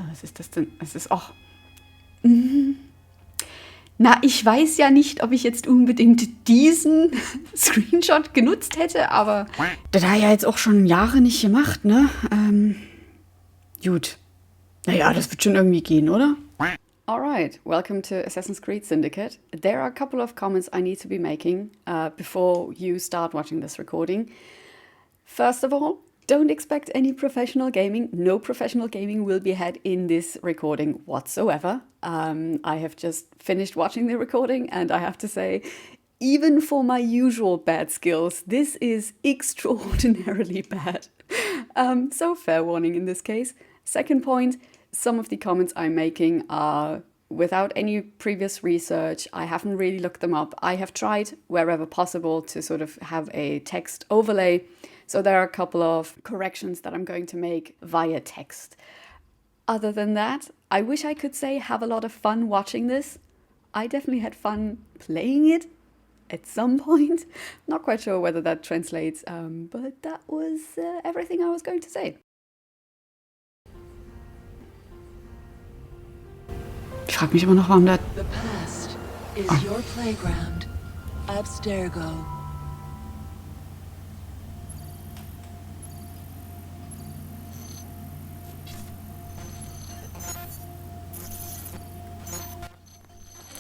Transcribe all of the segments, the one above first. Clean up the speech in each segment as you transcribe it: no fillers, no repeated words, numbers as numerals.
Was ist das denn? Es ist auch... Na, ich weiß ja nicht, ob ich jetzt unbedingt diesen Screenshot genutzt hätte, aber das hat er ja jetzt auch schon Jahre nicht gemacht, ne? Gut. Naja, das wird schon irgendwie gehen, oder? Alright, welcome to Assassin's Creed Syndicate. There are a couple of comments I need to be making before you start watching this recording. First of all, don't expect any professional gaming. No professional gaming will be had in this recording whatsoever. I have just finished watching the recording and I have to say, even for my usual bad skills, this is extraordinarily bad. So fair warning in this case. Second point, some of the comments I'm making are without any previous research. I haven't really looked them up. I have tried wherever possible to sort of have a text overlay. So there are a couple of corrections that I'm going to make via text. Other than that, I wish I could say have a lot of fun watching this. I definitely had fun playing it at some point. Not quite sure whether that translates, but that was everything I was going to say. Ich frage mich immer noch, warum da... The past is your playground. Abstergo.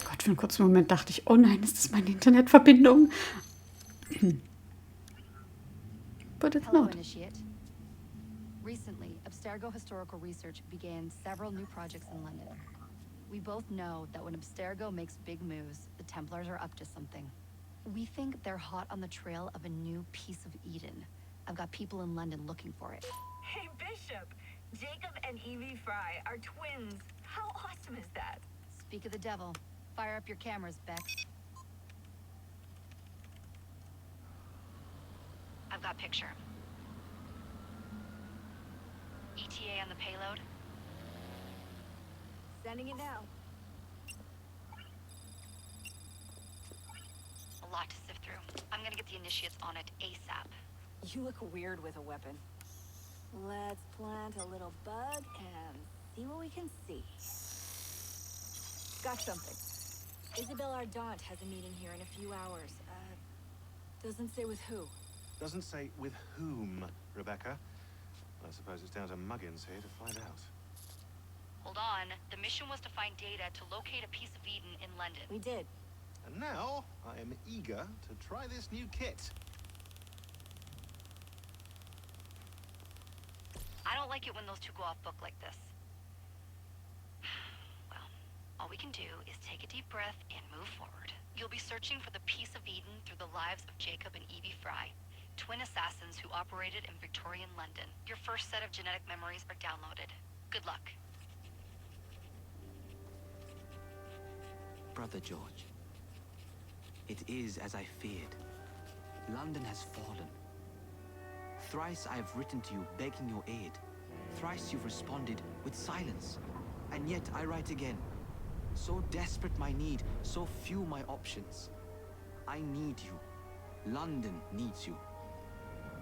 Gott, für einen kurzen Moment dachte ich, oh nein, ist das meine Internetverbindung? But it's Hello, not. Initiate. Recently, Abstergo Historical Research began several new projects in London. We both know that when Abstergo makes big moves, the Templars are up to something. We think they're hot on the trail of a new piece of Eden. I've got people in London looking for it. Hey, Bishop! Jacob and Evie Fry are twins. How awesome is that? Speak of the devil. Fire up your cameras, Beck. I've got picture. ETA on the payload? Sending it now. A lot to sift through. I'm gonna get the initiates on it ASAP. You look weird with a weapon. Let's plant a little bug and see what we can see. Got something. Isabel Ardant has a meeting here in a few hours. Doesn't say with who. Doesn't say with whom, Rebecca. I suppose it's down to Muggins here to find out. Hold on. The mission was to find data to locate a piece of Eden in London. We did. And now, I am eager to try this new kit. I don't like it when those two go off book like this. Well, all we can do is take a deep breath and move forward. You'll be searching for the piece of Eden through the lives of Jacob and Evie Fry, twin assassins who operated in Victorian London. Your first set of genetic memories are downloaded. Good luck. Brother George, it is as I feared. London has fallen. Thrice I have written to you begging your aid. Thrice you've responded with silence. And yet I write again. So desperate my need, so few my options. I need you. London needs you.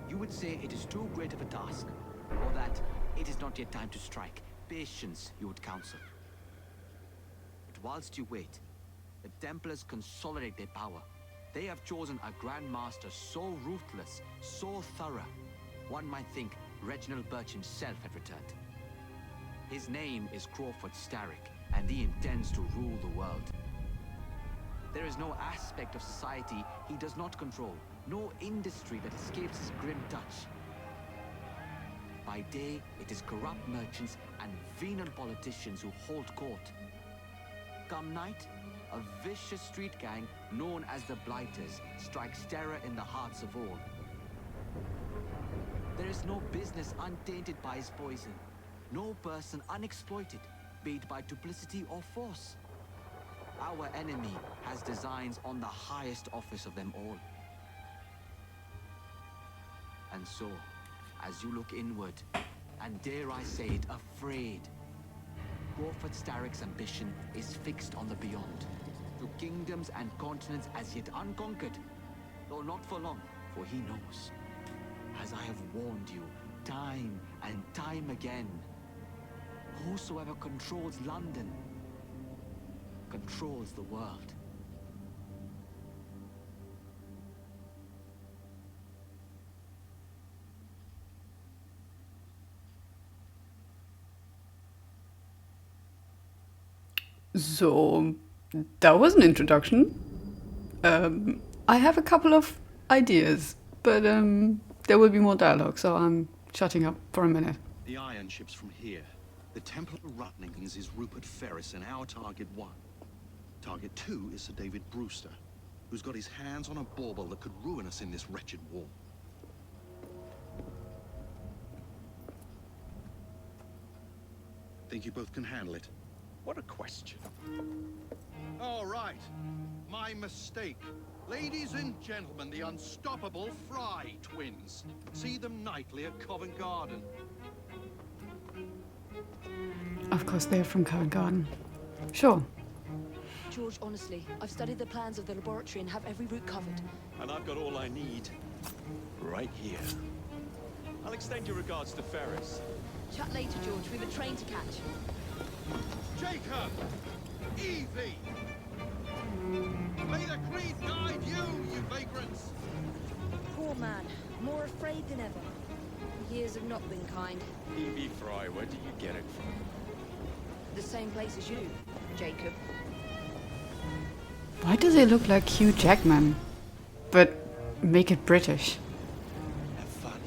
You would say it is too great of a task, or that it is not yet time to strike. Patience, you would counsel. But whilst you wait, the Templars consolidate their power. They have chosen a Grand Master so ruthless, so thorough. One might think Reginald Birch himself had returned. His name is Crawford Starrick, and he intends to rule the world. There is no aspect of society he does not control, no industry that escapes his grim touch. By day, it is corrupt merchants and venal politicians who hold court. Come night, a vicious street gang known as the Blighters strikes terror in the hearts of all. There is no business untainted by his poison, no person unexploited, be it by duplicity or force. Our enemy has designs on the highest office of them all. And so, as you look inward, and dare I say it, afraid, Crawford Starrick's ambition is fixed on the beyond, to kingdoms and continents as yet unconquered, though not for long, for he knows, as I have warned you time and time again, whosoever controls London controls the world. So, that was an introduction. I have a couple of ideas, but there will be more dialogue, so I'm shutting up for a minute. The iron ship's from here. The Templar Rutnings is Rupert Ferris and our target 1. Target 2 is Sir David Brewster, who's got his hands on a bauble that could ruin us in this wretched war. Think you both can handle it? What a question. All right. My mistake. Ladies and gentlemen, the unstoppable Fry twins. See them nightly at Covent Garden. Of course, they're from Covent Garden. Sure. George, honestly, I've studied the plans of the laboratory and have every route covered. And I've got all I need right here. I'll extend your regards to Ferris. Chat later, George. We've a train to catch. Jacob! Evie! May the creed guide you, you vagrants! Poor man. More afraid than ever. Years have not been kind. Evie Fry, where do you get it from? The same place as you, Jacob. Why does it look like Hugh Jackman? But make it British. Have fun.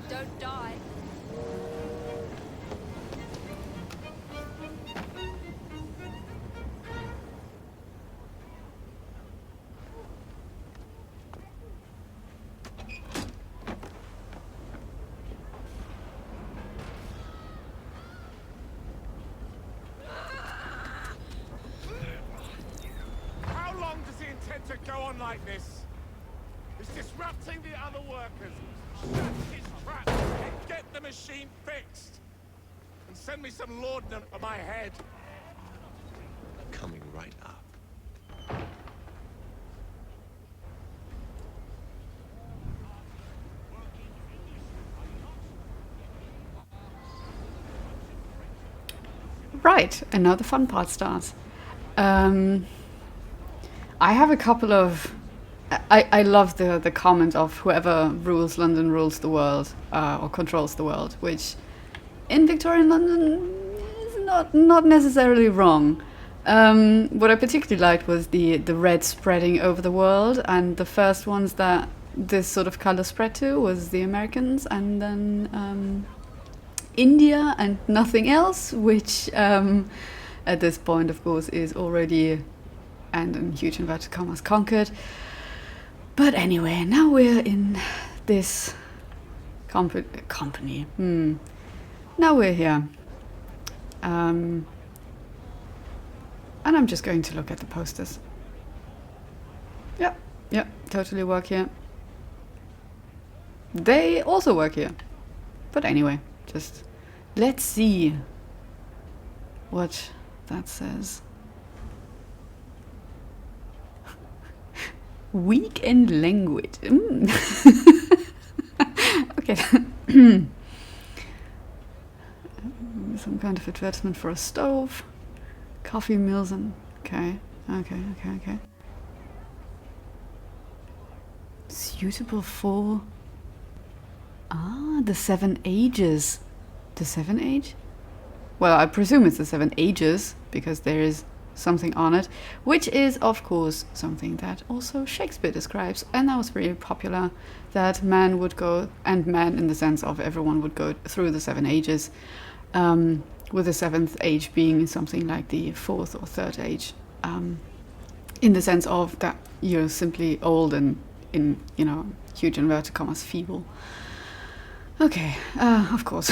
Don't die. How long does he intend to go on like this? He's disrupting the other workers. Shut his trap and get the machine fixed. And send me some laudanum for my head. Coming right up. Right, and now the fun part starts. I have a couple of... I love the comment of whoever rules London rules the world, or controls the world, which in Victorian London is not necessarily wrong. What I particularly liked was the red spreading over the world, and the first ones that this sort of color spread to was the Americans, and then India and nothing else, which at this point, of course, is already, and in huge inverted commas, conquered. But anyway, now we're in this company. Now we're here. And I'm just going to look at the posters. Yep, totally work here. They also work here. But anyway, just let's see what that says. Weekend language. Okay. Some kind of advertisement for a stove. Coffee mills and... Okay. Suitable for... the 7 ages. The 7 age? Well, I presume it's the 7 ages, because there is something on it, which is, of course, something that also Shakespeare describes, and that was very popular, that man would go, and man in the sense of everyone would go through the 7 ages, with the 7th age being something like the 4th or 3rd age, in the sense of that you're simply old and in, huge inverted commas, feeble. Okay, of course.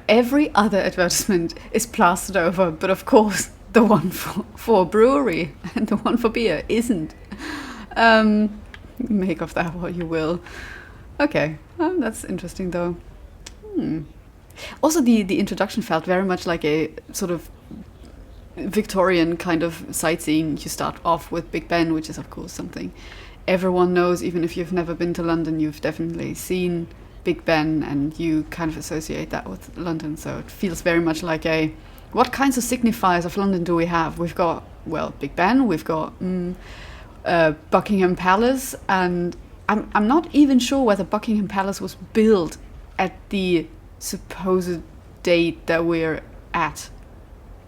Every other advertisement is plastered over, but of course the one for brewery and the one for beer isn't. Make of that what you will. Okay, that's interesting though. Also, the introduction felt very much like a sort of Victorian kind of sightseeing. You start off with Big Ben, which is of course something everyone knows, even if you've never been to London, you've definitely seen Big Ben, and you kind of associate that with London. So it feels very much like a, what kinds of signifiers of London do we have? We've got, well, Big Ben, we've got Buckingham Palace, and I'm not even sure whether Buckingham Palace was built at the supposed date that we're at.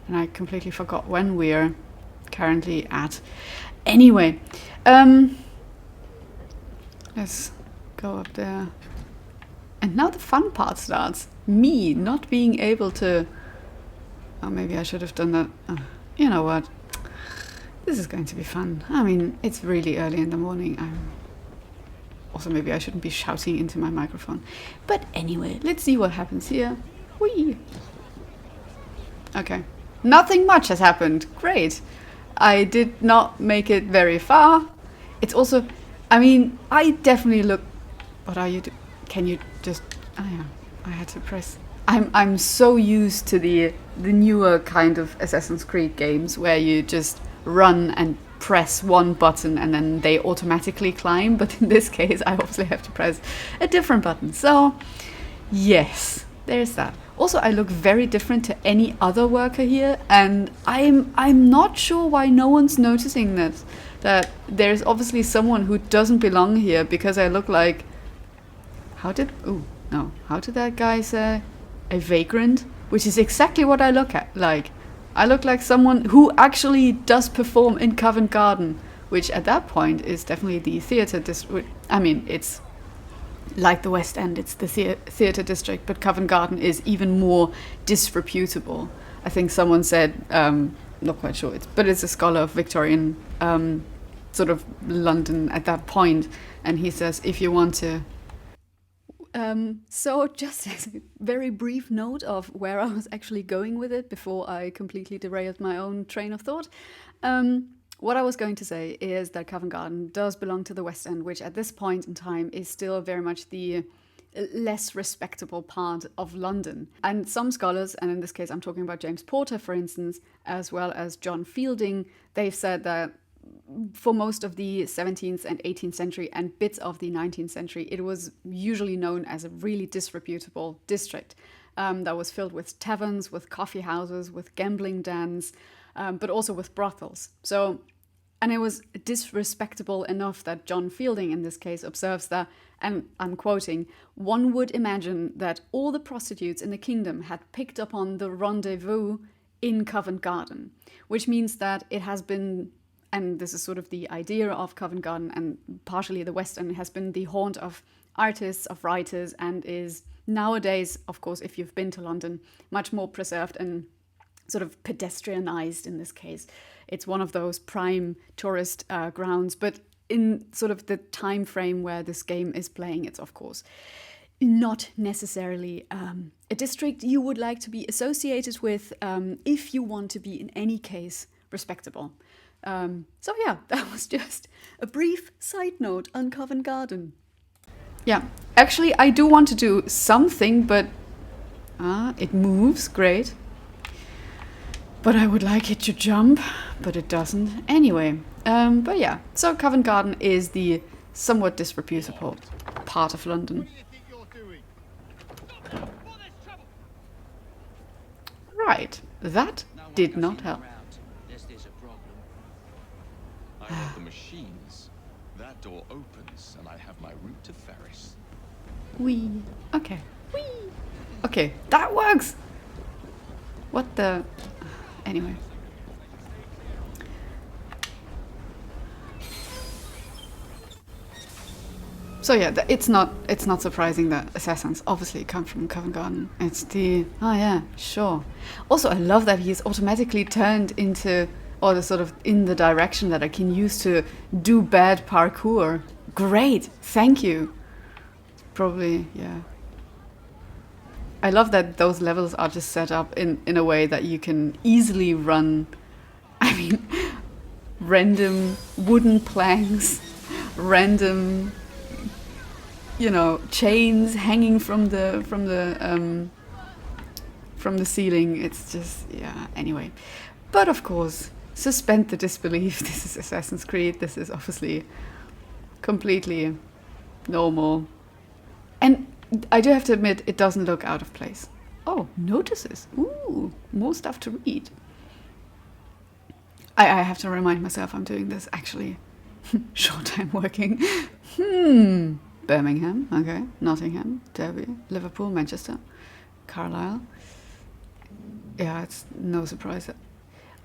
And I completely forgot when we're currently at. Anyway, let's go up there. And now the fun part starts. Me not being able to... Oh, maybe I should have done that. You know what? This is going to be fun. I mean, it's really early in the morning. Also, maybe I shouldn't be shouting into my microphone. But anyway, let's see what happens here. Whee! Okay. Nothing much has happened. Great. I did not make it very far. It's also... I mean, I definitely look... What are you doing? Can you just... Oh yeah, I had to press... I'm so used to the newer kind of Assassin's Creed games where you just run and press one button and then they automatically climb. But in this case, I obviously have to press a different button. So, yes, there's that. Also, I look very different to any other worker here, and I'm not sure why no one's noticing this. That there's obviously someone who doesn't belong here because I look like... How did that guy say? A vagrant? Which is exactly what I look like. I look like someone who actually does perform in Covent Garden, which at that point is definitely the theatre district. I mean, it's like the West End, it's the theatre district, but Covent Garden is even more disreputable. I think someone said, not quite sure, but it's a scholar of Victorian sort of London at that point, and he says, if you want to... So just as a very brief note of where I was actually going with it before I completely derailed my own train of thought, what I was going to say is that Covent Garden does belong to the West End, which at this point in time is still very much the less respectable part of London. And some scholars, and in this case I'm talking about James Porter, for instance, as well as John Fielding, they've said that for most of the 17th and 18th century and bits of the 19th century, it was usually known as a really disreputable district that was filled with taverns, with coffee houses, with gambling dens, but also with brothels. So, and it was disrespectable enough that John Fielding, in this case, observes that, and I'm quoting, one would imagine that all the prostitutes in the kingdom had picked up on the rendezvous in Covent Garden, which means that it has been... And this is sort of the idea of Covent Garden, and partially the West End has been the haunt of artists, of writers, and is nowadays, of course, if you've been to London, much more preserved and sort of pedestrianized in this case. It's one of those prime tourist grounds, but in sort of the time frame where this game is playing, it's of course not necessarily a district you would like to be associated with if you want to be in any case respectable. So yeah, that was just a brief side note on Covent Garden. Yeah, actually I do want to do something, but it moves, great. But I would like it to jump, but it doesn't. Anyway, but yeah, so Covent Garden is the somewhat disreputable part of London. Right, that did not help. I have the machines. That door opens, and I have my route to Ferris. Wee. Okay. Wee. Okay, that works. What the... Anyway. So yeah, it's not surprising that assassins obviously come from Covent Garden. It's the... Oh yeah, sure. Also, I love that he's automatically turned into... or the sort of in the direction that I can use to do bad parkour. Great, thank you. Probably, yeah. I love that those levels are just set up in a way that you can easily run, I mean, random wooden planks, random, you know, chains hanging from the ceiling. It's just, yeah, anyway. But of course, suspend the disbelief. This is Assassin's Creed. This is obviously completely normal. And I do have to admit, it doesn't look out of place. Oh, notices. Ooh, more stuff to read. I have to remind myself I'm doing this actually. Short time working. Birmingham, okay. Nottingham, Derby, Liverpool, Manchester, Carlisle. Yeah, it's no surprise.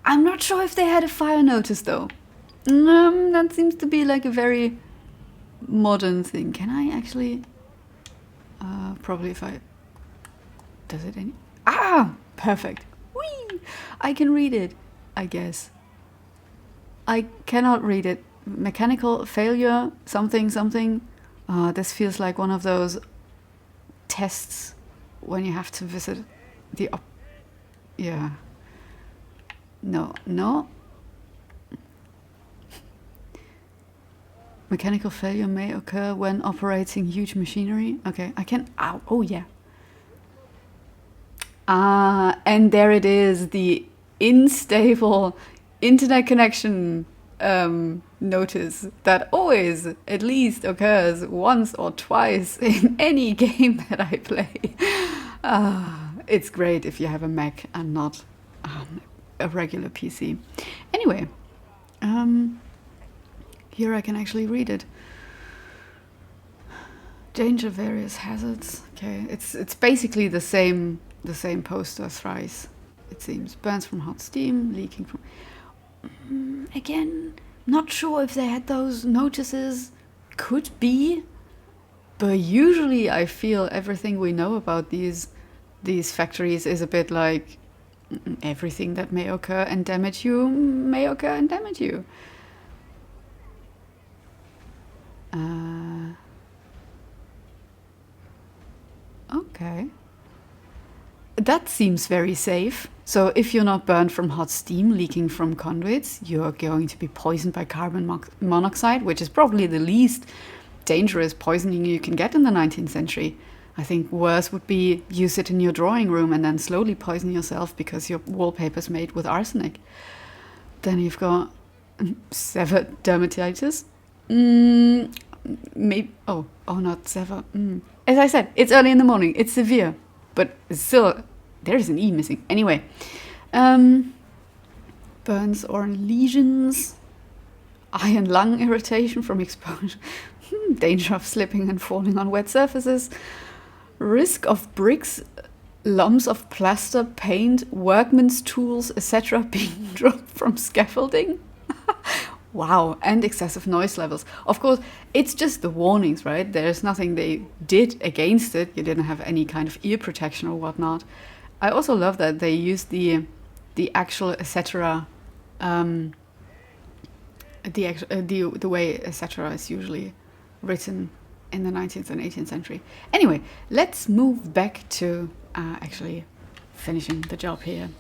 I'm not sure if they had a fire notice though. That seems to be like a very modern thing. Can I actually... probably if I... Does it any... Ah! Perfect. Whee! I can read it, I guess. I cannot read it. Mechanical failure, something, something. This feels like one of those tests when you have to visit the... Yeah. No, no. Mechanical failure may occur when operating huge machinery. Okay, I can... Ow, oh yeah. And there it is, the unstable internet connection notice that always at least occurs once or twice in any game that I play. It's great if you have a Mac and not a regular PC. Anyway, here I can actually read it. Danger, various hazards. Okay, it's basically the same poster thrice. It seems burns from hot steam, leaking from. Again, not sure if they had those notices. Could be, but usually I feel everything we know about these factories is a bit like everything that may occur and damage you may occur and damage you. Okay. That seems very safe. So if you're not burned from hot steam leaking from conduits, you're going to be poisoned by carbon monoxide, which is probably the least dangerous poisoning you can get in the 19th century. I think worse would be you sit in your drawing room and then slowly poison yourself because your wallpaper's made with arsenic. Then you've got severe dermatitis. Maybe not severe. As I said, it's early in the morning. It's severe, but still, there's an E missing. Anyway, burns or lesions, eye and lung irritation from exposure, danger of slipping and falling on wet surfaces, risk of bricks, lumps of plaster, paint, workmen's tools, etc. being dropped from scaffolding. Wow, and excessive noise levels. Of course, it's just the warnings, right? There's nothing they did against it. You didn't have any kind of ear protection or whatnot. I also love that they used the actual etc. The way etc. is usually written in the 19th and 18th century. Anyway, let's move back to actually finishing the job here.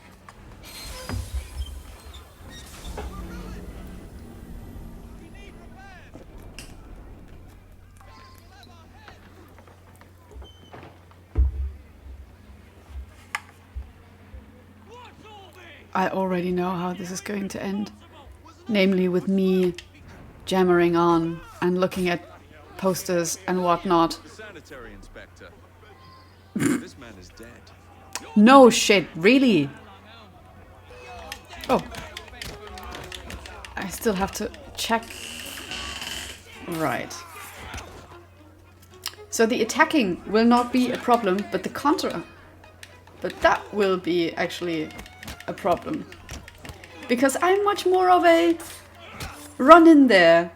I already know how this is going to end. Namely with me jammering on and looking at posters and whatnot. Sanitary inspector. This man is dead. No shit, really? Oh. I still have to check. Right. So the attacking will not be a problem, but the counter. But that will be actually a problem. Because I'm much more of a run in there,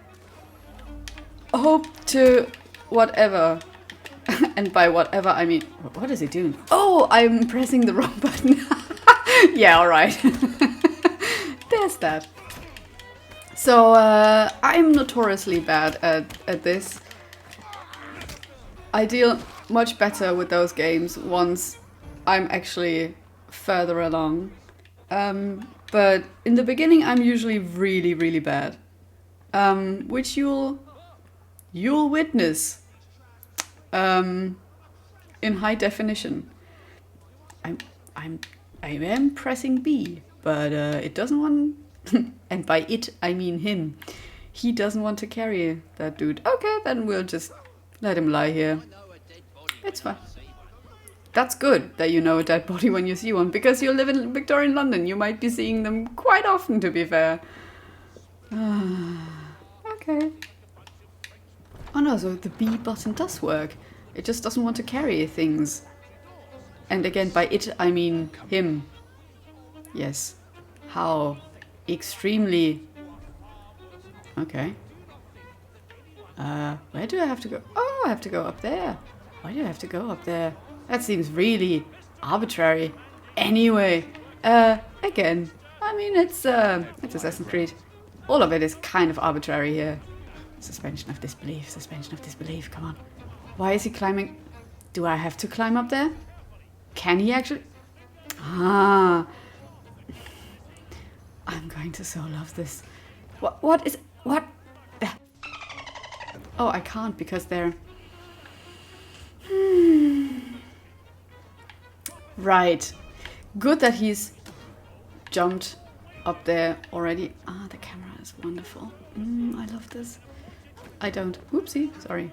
hope to whatever. And by whatever I mean, what is he doing? Oh, I'm pressing the wrong button. Yeah, alright. There's that. So I'm notoriously bad at this. I deal much better with those games once I'm actually further along. But in the beginning I'm usually really, really bad. Which you'll witness in high definition. I am pressing B, but it doesn't want and by it I mean him. He doesn't want to carry that dude. Okay, then we'll just let him lie here. It's fine. That's good that you know a dead body when you see one, because you live in Victorian London. You might be seeing them quite often, to be fair. Okay. Oh no, so the B button does work. It just doesn't want to carry things. And again, by it, I mean him. Yes. How extremely... Okay. Where do I have to go? Oh, I have to go up there. Why do I have to go up there? That seems really arbitrary. Anyway, again, I mean, it's Assassin's Creed. All of it is kind of arbitrary here. Suspension of disbelief, come on. Why is he climbing? Do I have to climb up there? Can he actually? Ah. I'm going to so love this. What is, what? Oh, I can't because they're... Right. Good that he's jumped up there already. Ah, the camera is wonderful. I love this. I don't. Oopsie, sorry.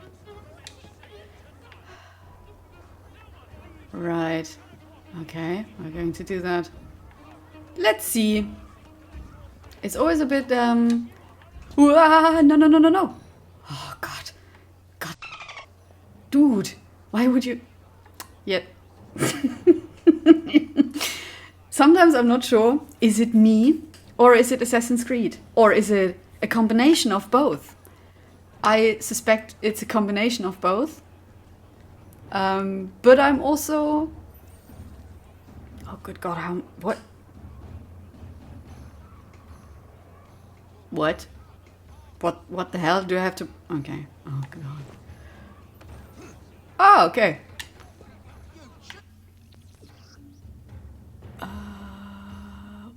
Right. Okay, we're going to do that. Let's see. It's always a bit, no. Oh, God. God. Dude, why would you... Yet. Sometimes I'm not sure. Is it me? Or is it Assassin's Creed? Or is it a combination of both? I suspect it's a combination of both. But I'm also... Oh, good God, how... What? What? What the hell do I have to... Okay. Oh, God. Oh, okay.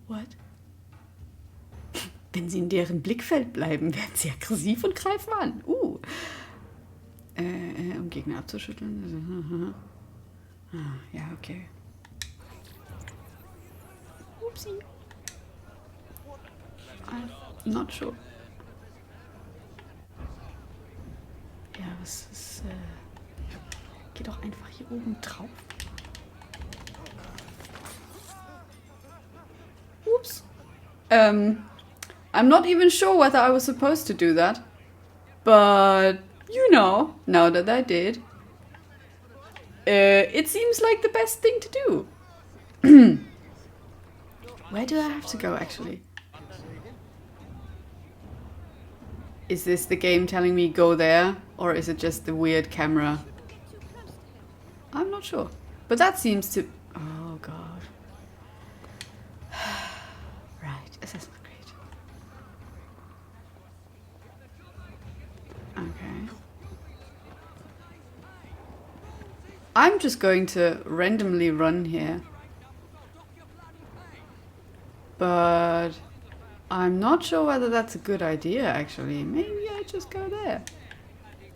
What? Wenn sie in deren Blickfeld bleiben, werden sie aggressiv und greifen an. Um Gegner abzuschütteln. Ja, okay. Upsi. I'm not sure. Ja, was ist... Geh doch einfach hier oben drauf. Oops. I'm not even sure whether I was supposed to do that. But, you know, now that I did, it seems like the best thing to do. Where do I have to go, actually? Is this the game telling me go there? Or is it just the weird camera? I'm not sure. But that seems to... Oh, God. Right, Assassin's Creed. Okay. I'm just going to randomly run here. But I'm not sure whether that's a good idea, actually. Maybe I just go there.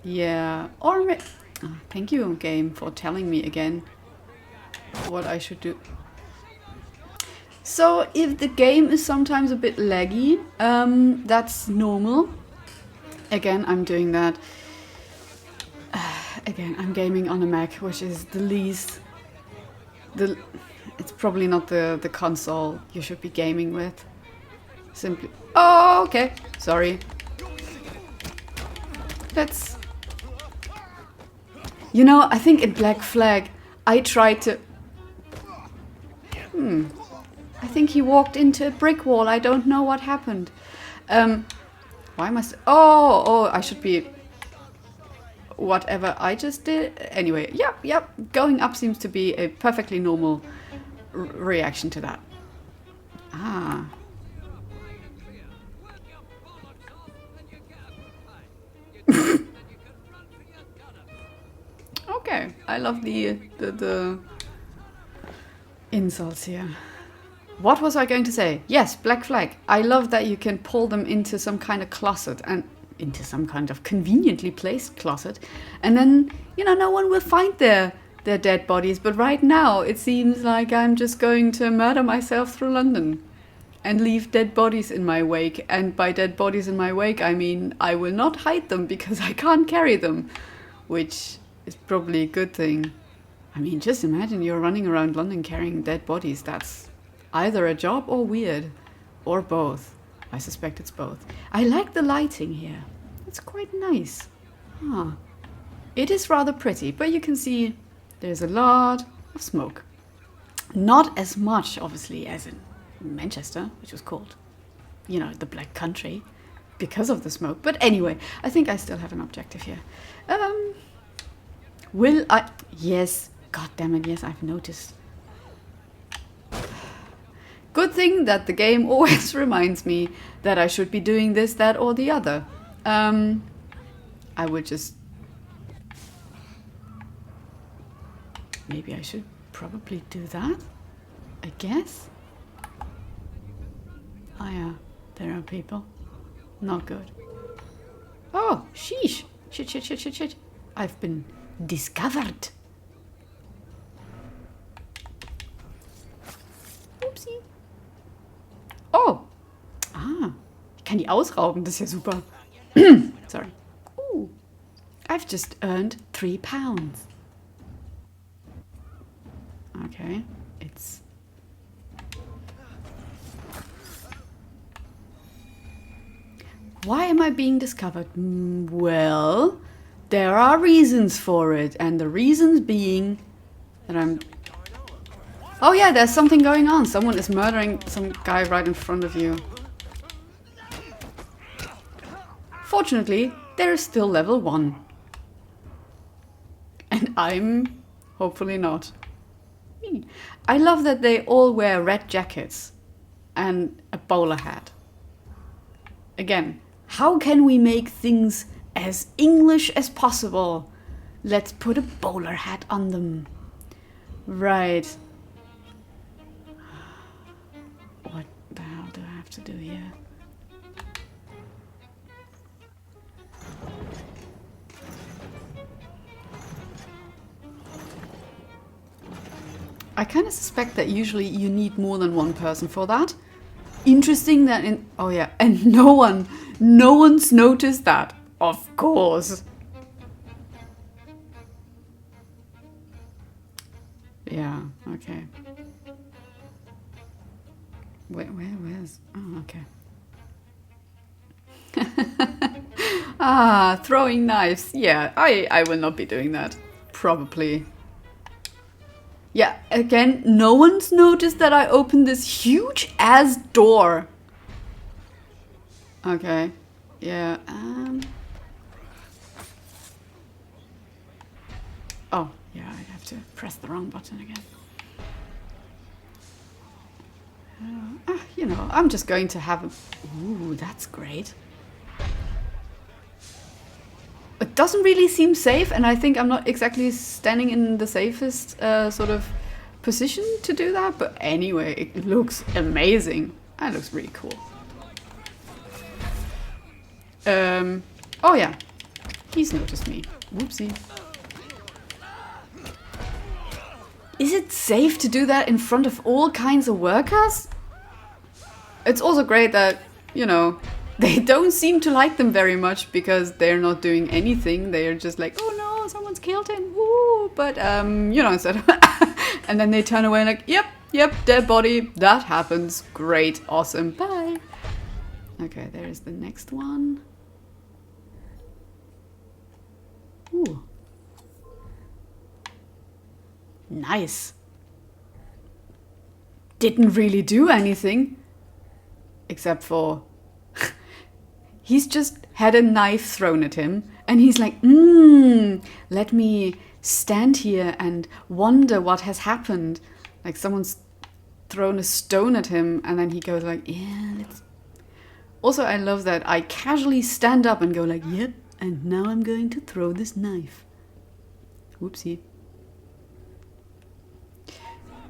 Yeah, or maybe... Oh, thank you, game, for telling me again what I should do. So, if the game is sometimes a bit laggy, that's normal. Again, I'm doing that. Again, I'm gaming on a Mac, which is the least... It's probably not the console you should be gaming with. Simply... Oh, okay. Sorry. Let's... You know, I think in Black Flag, I tried to... I think he walked into a brick wall. I don't know what happened. Why must... Oh, I should be... Whatever I just did. Anyway, yep. Going up seems to be a perfectly normal reaction to that. Ah. Okay, I love the insults here. What was I going to say? Yes, Black Flag. I love that you can pull them into some kind of closet and into some kind of conveniently placed closet, and then, you know, no one will find their dead bodies. But right now, it seems like I'm just going to murder myself through London and leave dead bodies in my wake. And by dead bodies in my wake, I mean I will not hide them because I can't carry them, which is probably a good thing. I mean, just imagine you're running around London carrying dead bodies. That's either a job or weird. Or both. I suspect it's both. I like the lighting here. It's quite nice. Huh. It is rather pretty, but you can see there's a lot of smoke. Not as much, obviously, as in Manchester, which was called, you know, the Black Country, because of the smoke. But anyway, I think I still have an objective here. Will I... Yes, god damn it, yes, I've noticed. Good thing that the game always reminds me that I should be doing this, that, or the other. I would just... Maybe I should probably do that, I guess. Oh yeah, there are people. Not good. Oh, sheesh. Shit, shit, shit, shit, shit. I've been discovered. Oopsie. Oh. Ah. Ich kann die ausrauben, das ist ja super. Sorry. Ooh. I've just earned £3. Okay. It's... Why am I being discovered? Well, there are reasons for it. And the reasons being that I'm... Oh yeah, there's something going on. Someone is murdering some guy right in front of you. Fortunately, there is still level 1. And I'm hopefully not. I love that they all wear red jackets and a bowler hat. Again, how can we make things as English as possible? Let's put a bowler hat on them. Right. What the hell do I have to do here? I kind of suspect that usually you need more than one person for that. Interesting that in... Oh yeah, and no one's noticed that. Of course. Yeah, okay. Where's... Oh, okay. Ah, throwing knives. Yeah, I will not be doing that. Probably. Yeah, again, no one's noticed that I opened this huge ass door. Okay. Yeah, Oh, yeah, I have to press the wrong button again. You know, I'm just going to have a... Ooh, that's great. It doesn't really seem safe, and I think I'm not exactly standing in the safest sort of position to do that. But anyway, it looks amazing. That looks really cool. Oh yeah, he's noticed me. Whoopsie. Is it safe to do that in front of all kinds of workers? It's also great that, you know, they don't seem to like them very much because they're not doing anything. They're just like, oh no, someone's killed him. Woo! But, you know, instead of and then they turn away like, yep, dead body. That happens. Great. Awesome. Bye. Okay, there's the next one. Ooh. Nice. Didn't really do anything. Except for... he's just had a knife thrown at him. And he's like, let me stand here and wonder what has happened. Like someone's thrown a stone at him. And then he goes like, yeah, let's... Also, I love that I casually stand up and go like, yep. And now I'm going to throw this knife. Whoopsie.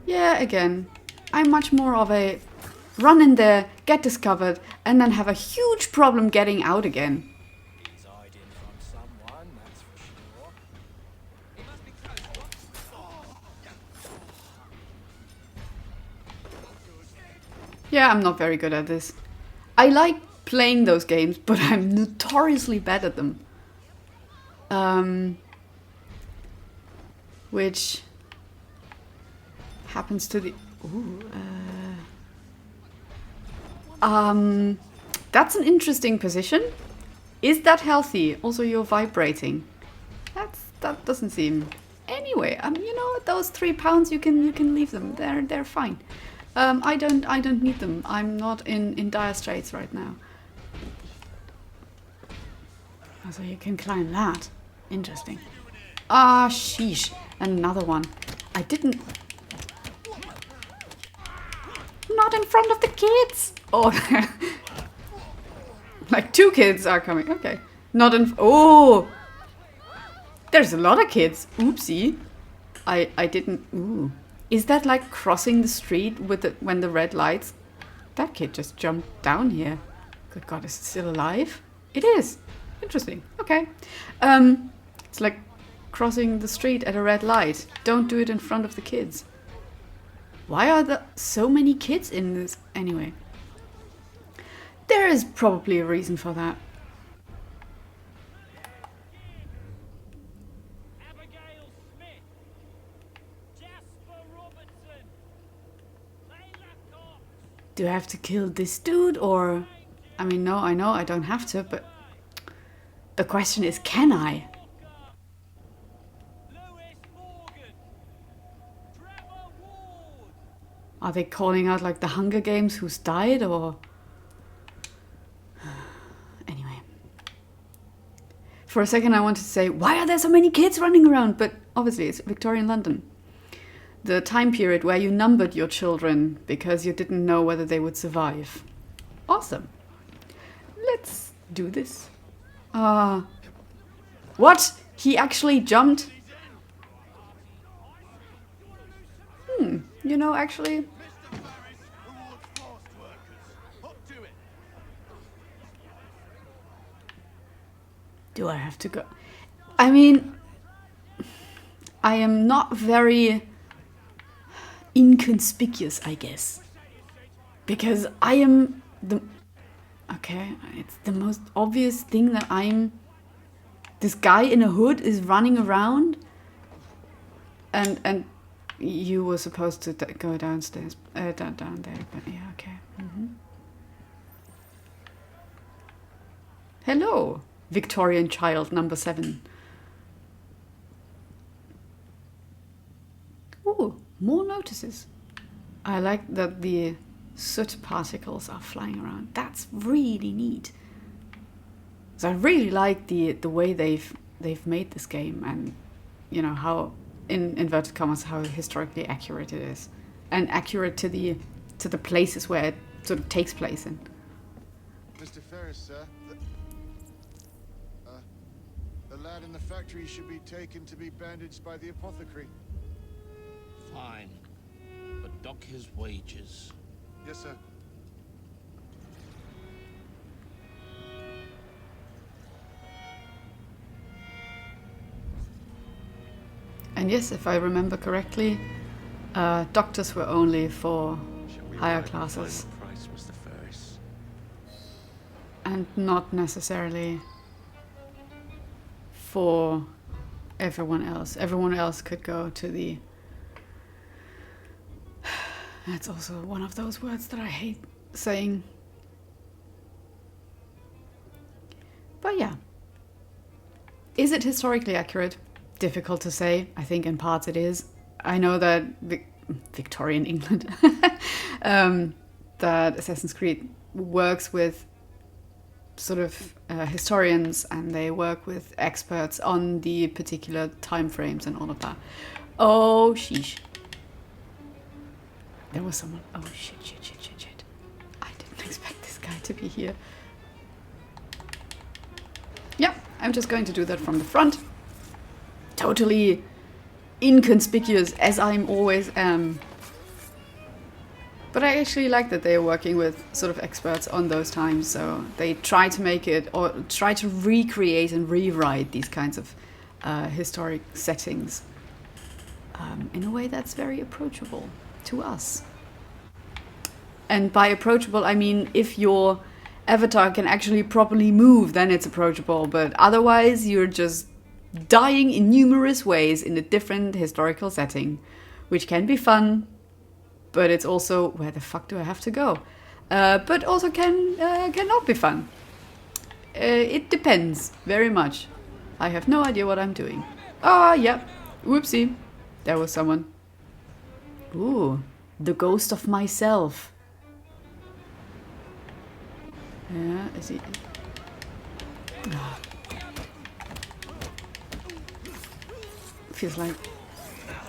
Yeah, again, I'm much more of a run in there, get discovered, and then have a huge problem getting out again. Yeah, I'm not very good at this. I like playing those games, but I'm notoriously bad at them. which happens to the... Ooh, that's an interesting position. Is that healthy? Also, you're vibrating. That doesn't seem... Anyway, you know, those 3 pounds, you can leave them. They're fine. I don't need them. I'm not in dire straits right now. So you can climb that. Interesting. Ah, sheesh. Another one. I didn't... Not in front of the kids! Oh, like 2 kids are coming. Okay. Not in... Oh! There's a lot of kids. Oopsie. I didn't... Ooh. Is that like crossing the street with when the red lights... That kid just jumped down here. Good God, is it still alive? It is. Interesting. Okay. It's like crossing the street at a red light. Don't do it in front of the kids. Why are there so many kids in this? Anyway. There is probably a reason for that. Do I have to kill this dude or... I mean, no, I know I don't have to, but... The question is, can I? Are they calling out like the Hunger Games who's died or... Anyway. For a second I wanted to say, why are there so many kids running around? But obviously it's Victorian London. The time period where you numbered your children because you didn't know whether they would survive. Awesome. Let's do this. What? He actually jumped? You know, actually... Do I have to go? I mean, I am not very inconspicuous, I guess. Because I am the... Okay, it's the most obvious thing that I'm... This guy in a hood is running around. And you were supposed to go downstairs, down there, but yeah, okay. Hello, Victorian child number 7. Ooh, more notices. I like that the soot particles are flying around. That's really neat. So I really like the way they've made this game, and you know how, in inverted commas, how historically accurate it is, and accurate to the places where it sort of takes place in. Mr. Ferris, sir. The lad in the factory should be taken to be bandaged by the apothecary. Fine, but dock his wages. Yes, sir. And yes, if I remember correctly, doctors were only for higher classes. Price, Mr. Ferris. And not necessarily for everyone else. Everyone else could go to the... That's also one of those words that I hate saying. But yeah. Is it historically accurate? Difficult to say. I think in parts it is. I know that Victorian England, that Assassin's Creed works with sort of historians, and they work with experts on the particular time frames and all of that. Oh, sheesh. There was someone. Oh, shit. I didn't expect this guy to be here. Yeah, I'm just going to do that from the front. Totally inconspicuous, as I'm always am. But I actually like that they are working with sort of experts on those times, so they try to make it, or try to recreate and rewrite these kinds of historic settings in a way that's very approachable to us. And by approachable, I mean if your avatar can actually properly move, then it's approachable, but otherwise you're just dying in numerous ways in a different historical setting, which can be fun, but it's also, where the fuck do I have to go? But also cannot be fun. It depends very much. I have no idea what I'm doing. Ah, yeah. Whoopsie. There was someone. Ooh, the ghost of myself. Yeah, is he? Ah. Feels like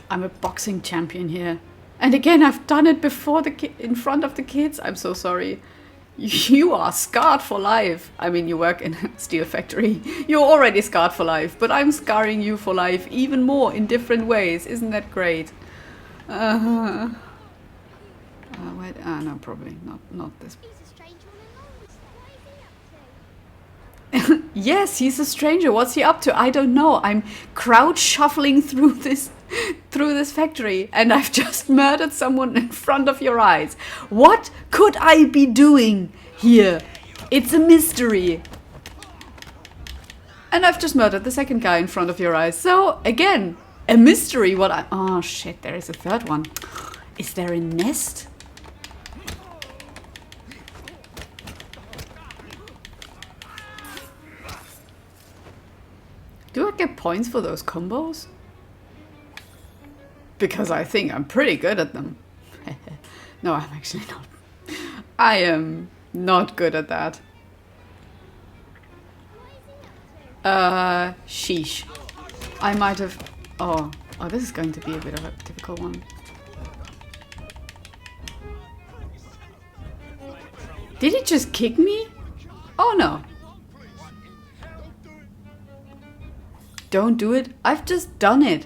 I'm a boxing champion here. And again, I've done it before in front of the kids. I'm so sorry. You are scarred for life. I mean, you work in a steel factory. You're already scarred for life, but I'm scarring you for life even more in different ways. Isn't that great? Wait, no, probably not this. Yes, he's a stranger. What's he up to? I don't know. I'm crouch shuffling through this factory, and I've just murdered someone in front of your eyes. What could I be doing here? It's a mystery. And I've just murdered the second guy in front of your eyes. So again, a mystery. Oh shit, there is a third one. Is there a nest? Do I get points for those combos? Because I think I'm pretty good at them. No, I'm actually not. I am not good at that. Sheesh. I might have... Oh, this is going to be a bit of a difficult one. Did he just kick me? Oh no. Don't do it. I've just done it.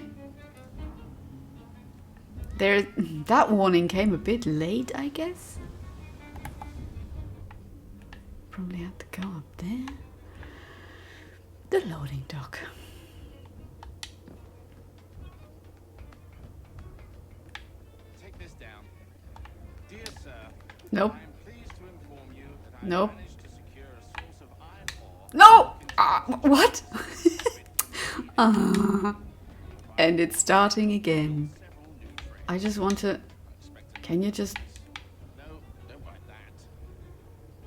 That warning came a bit late, I guess. Probably had to go up there. The loading dock. Take this down. Dear sir, Nope. I am pleased to inform you that I Nope. managed to secure a source of iron ore. No! What? And it's starting again. I just want to... Can you just... No, don't write that.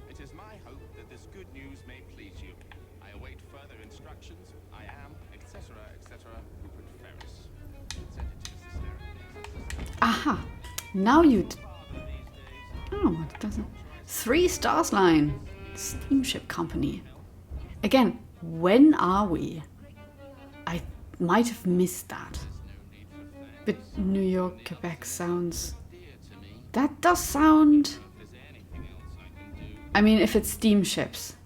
It is my hope that this good news may please you. I await further instructions. I am, etc., Rupert Ferris. Send it to Mr. Sterling. Aha! Now you... Oh, it doesn't... 3 stars line. Steamship company. Again, when are we? I might have missed that. But New York, Quebec sounds... That does sound... I mean, if it's steamships,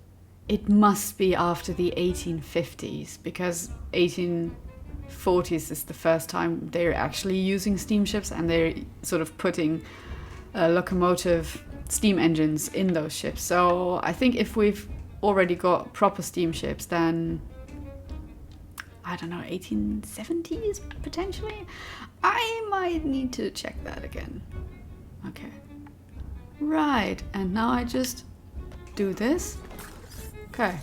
it must be after the 1850s, because 1840s is the first time they're actually using steamships, and they're sort of putting locomotive steam engines in those ships. So I think if we've already got proper steamships, then... I don't know, 1870s potentially? I might need to check that again. Okay. Right, and now I just do this. Okay.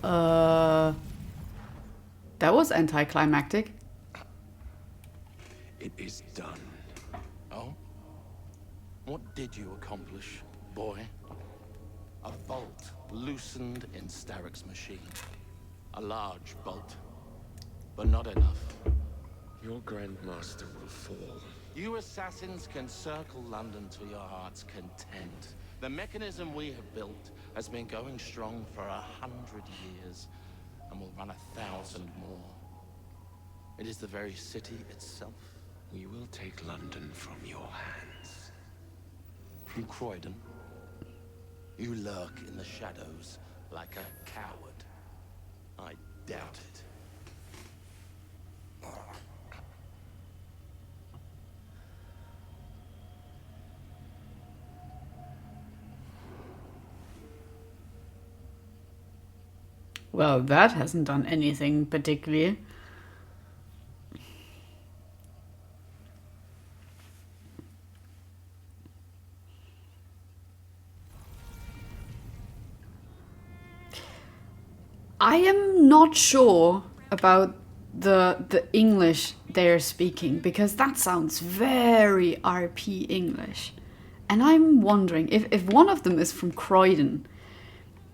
That was anticlimactic. It is done. Oh? What did you accomplish, boy? A bolt loosened in Starrick's machine. A large bolt, but not enough. Your Grandmaster will fall. You assassins can circle London to your heart's content. The mechanism we have built has been going strong for 100 years, and will run 1,000 more. It is the very city itself. We will take London from your hands. From Croyden, you lurk in the shadows like a coward. I doubt it. Well, that hasn't done anything particularly. I am not sure about the English they're speaking, because that sounds very RP English. And I'm wondering if one of them is from Croyden.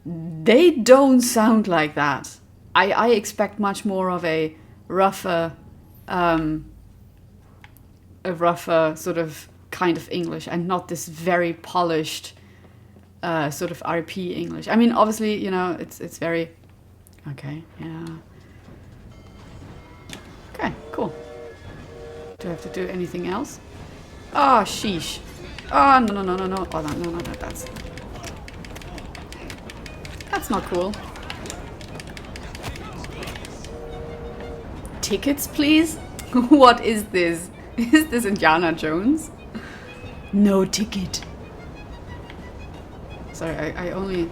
They don't sound like that. I expect much more of a rougher sort of kind of English, and not this very polished sort of RP English. I mean, obviously, you know, it's very okay. Yeah. Okay, cool. Do I have to do anything else? Oh, sheesh. Oh, no. Oh, no, that's not cool. Tickets, please? What is this? Is this Indiana Jones? No ticket. Sorry, I only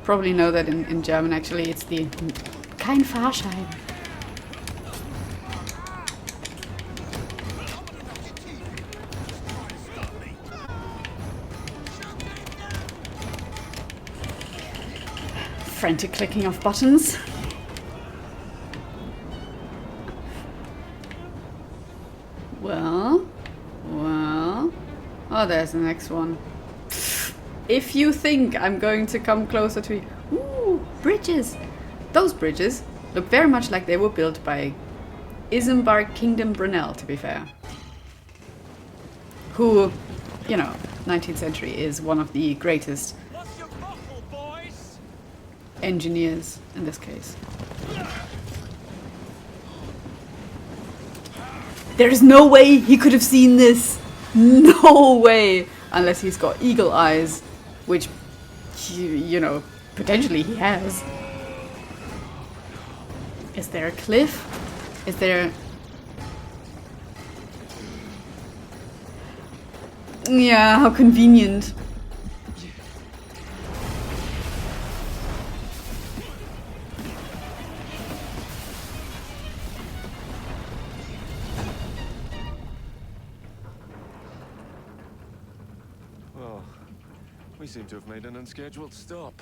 probably know that in German actually it's the kein Fahrschein. Frantic clicking of buttons. Well. Oh, there's the next one. If you think I'm going to come closer to you. Ooh, bridges. Those bridges look very much like they were built by Isambard Kingdom Brunel, to be fair. Who, you know, 19th century is one of the greatest engineers in this case. There's no way he could have seen this. No way. Unless he's got eagle eyes, which, you know, potentially he has. Is there a cliff? Is there... Yeah, how convenient. Well, we seem to have made an unscheduled stop.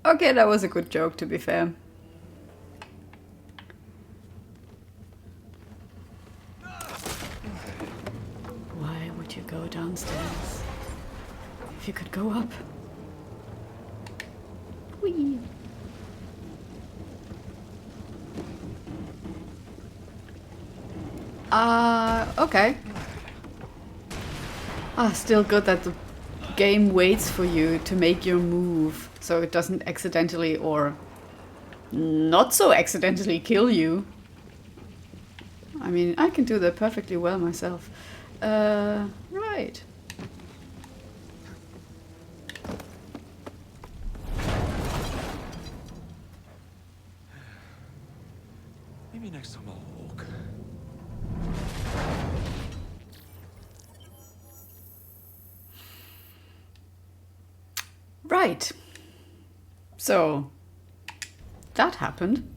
Okay, that was a good joke, to be fair. Why would you go downstairs if you could go up? Whee! Okay. Still good that the game waits for you to make your move, so it doesn't accidentally or not so accidentally kill you. I mean, I can do that perfectly well myself. Right. Maybe next time I'll walk. Right. So, that happened.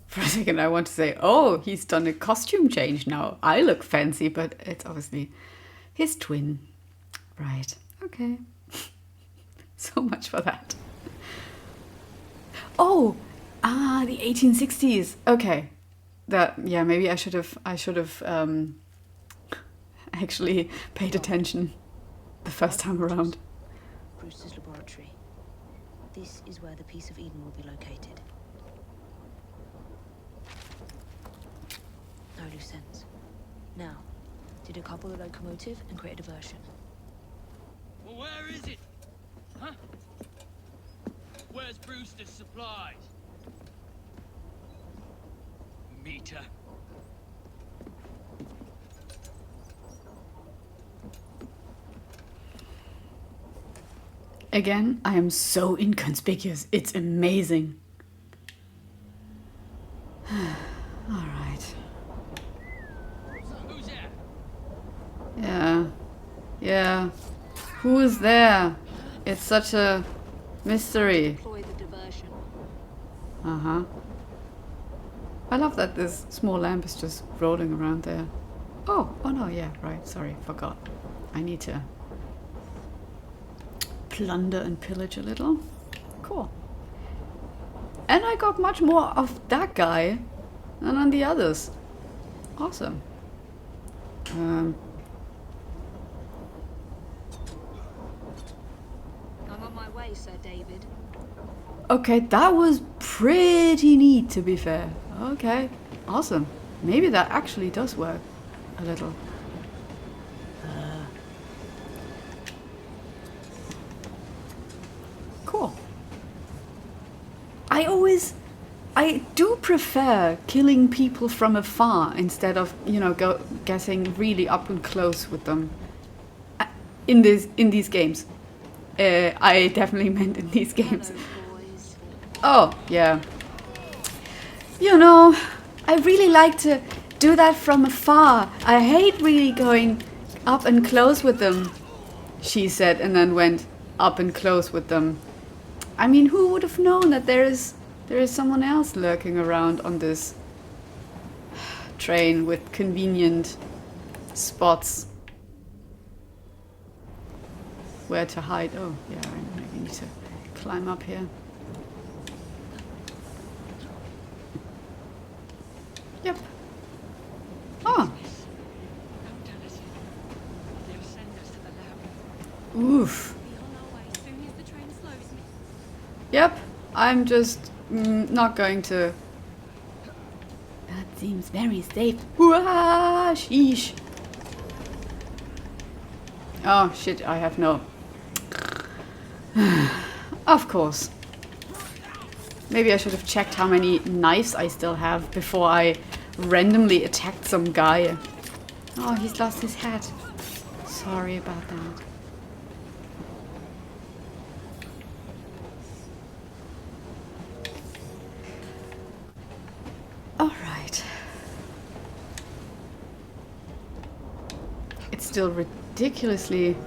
For a second I want to say, oh, he's done a costume change now. I look fancy, but it's obviously his twin. Right. Okay. So much for that. Oh, the 1860s. Okay. Yeah, maybe I should have actually paid attention the first time around. Brewster's laboratory. This is where the piece of Eden will be located. No loose ends. Now, decouple the locomotive and create a diversion. Well, where is it? Huh? Where's Brewster's supplies? Meter. Again, I am so inconspicuous. It's amazing. All right. Who's there? Yeah. Who is there? It's such a mystery. Deploy the diversion. I love that this small lamp is just rolling around there. Oh no, yeah, right, sorry, forgot. I need to plunder and pillage a little. Cool. And I got much more of that guy than on the others. Awesome. I'm on my way, Sir David. Okay, that was pretty neat, to be fair. Okay, awesome. Maybe that actually does work a little. Cool. I do prefer killing people from afar instead of, you know, getting really up and close with them. In these games. I definitely meant in these games. Oh, yeah. You know, I really like to do that from afar. I hate really going up and close with them, she said, and then went up and close with them. I mean, who would have known that there is someone else lurking around on this train with convenient spots where to hide. Oh, yeah, I maybe need to climb up here. Yep. Oh. Oof. Yep. I'm just not going to. That seems very safe. Wah, sheesh. Oh shit, I have no. Of course. Maybe I should have checked how many knives I still have before I randomly attacked some guy. Oh, he's lost his hat. Sorry about that. Alright. It's still ridiculously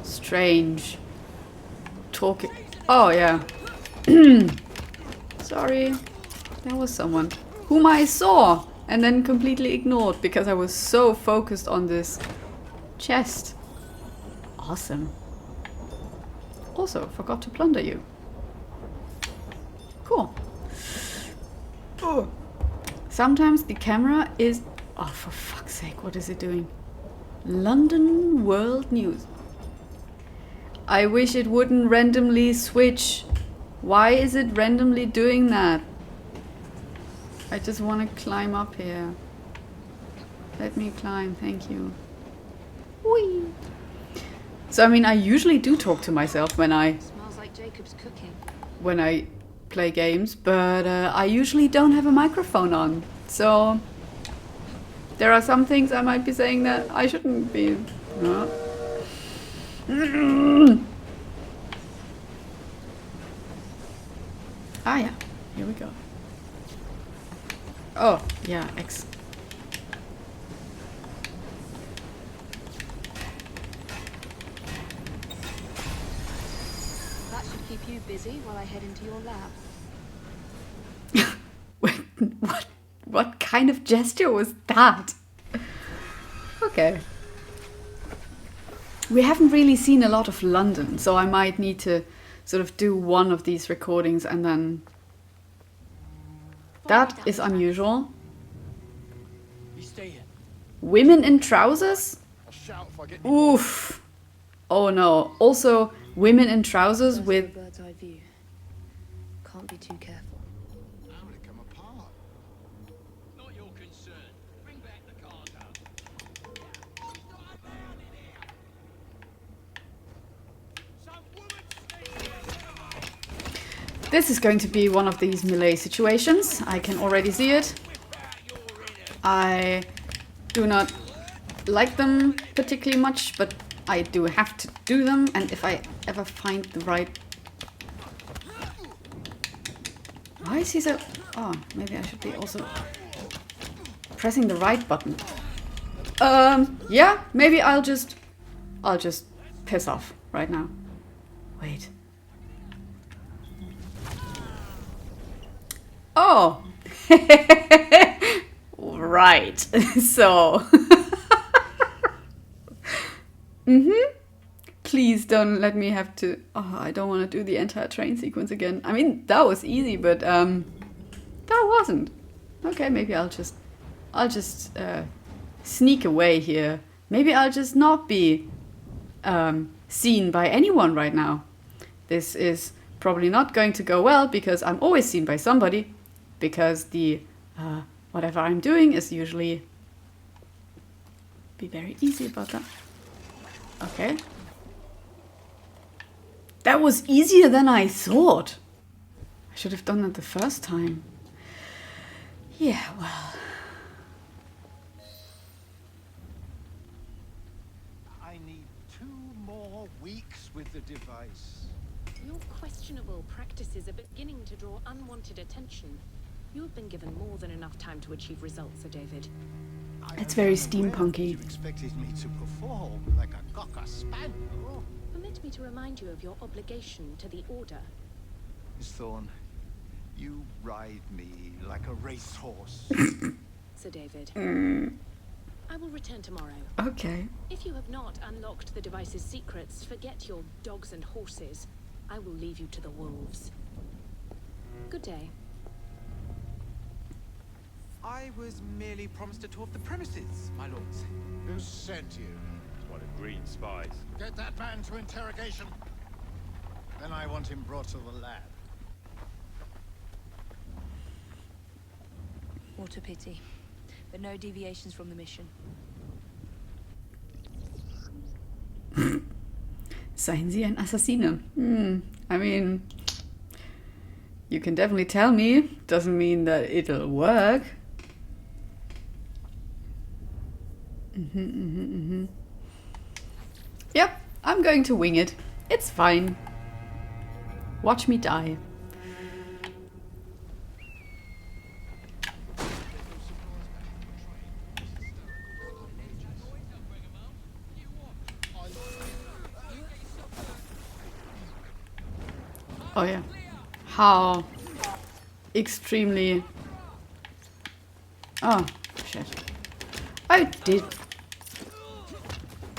strange talking. Oh, yeah. Sorry. There was someone whom I saw and then completely ignored because I was so focused on this chest. Awesome. Also, forgot to plunder you. Cool. Oh. Sometimes the camera is... Oh, for fuck's sake, what is it doing? London World News. I wish it wouldn't randomly switch. Why is it randomly doing that? I just want to climb up here. Let me climb, thank you. Whee! So, I mean, I usually do talk to myself when I... Smells like Jacob's cooking. When I play games, but I usually don't have a microphone on. So, there are some things I might be saying that I shouldn't be. Ah, yeah. Here we go. Oh, yeah, X. That should keep you busy while I head into your lab. What kind of gesture was that? Okay. We haven't really seen a lot of London, so I might need to sort of do one of these recordings and then... That is unusual. Women in trousers? Oof. Oh no. Also, women in trousers with... Bird's eye view. Can't be too careful. How would it come apart? Not your concern. Bring back the cargo. This is going to be one of these melee situations. I can already see it. I do not like them particularly much, but I do have to do them, and if I ever find the right... Why is he so... Oh, maybe I should be also pressing the right button. Yeah, maybe I'll just piss off right now. Wait. Oh! Right. So... Please don't let me have to... Oh, I don't want to do the entire train sequence again. I mean, that was easy, but that wasn't. Okay, maybe I'll just sneak away here. Maybe I'll just not be seen by anyone right now. This is probably not going to go well because I'm always seen by somebody, because the whatever I'm doing is usually be very easy about that. Okay. That was easier than I thought. I should have done that the first time. Yeah, well. I need 2 more weeks with the device. Your questionable practices are beginning to draw unwanted attention. You have been given more than enough time to achieve results, Sir David. It's very steampunky. You expected me to perform like a cocker spaniel. Permit me to remind you of your obligation to the Order. Miss Thorne, you ride me like a racehorse. Sir David. I will return tomorrow. Okay. If you have not unlocked the device's secrets, forget your dogs and horses. I will leave you to the wolves. Good day. I was merely promised a tour of the premises, my lords. Who sent you? It's one of Green's spies. Get that man to interrogation. Then I want him brought to the lab. What a pity. But no deviations from the mission. Seien Sie ein Assassine? I mean, you can definitely tell me. Doesn't mean that it'll work. Yep, I'm going to wing it. It's fine. Watch me die. Oh yeah. How extremely... Oh, shit. I did...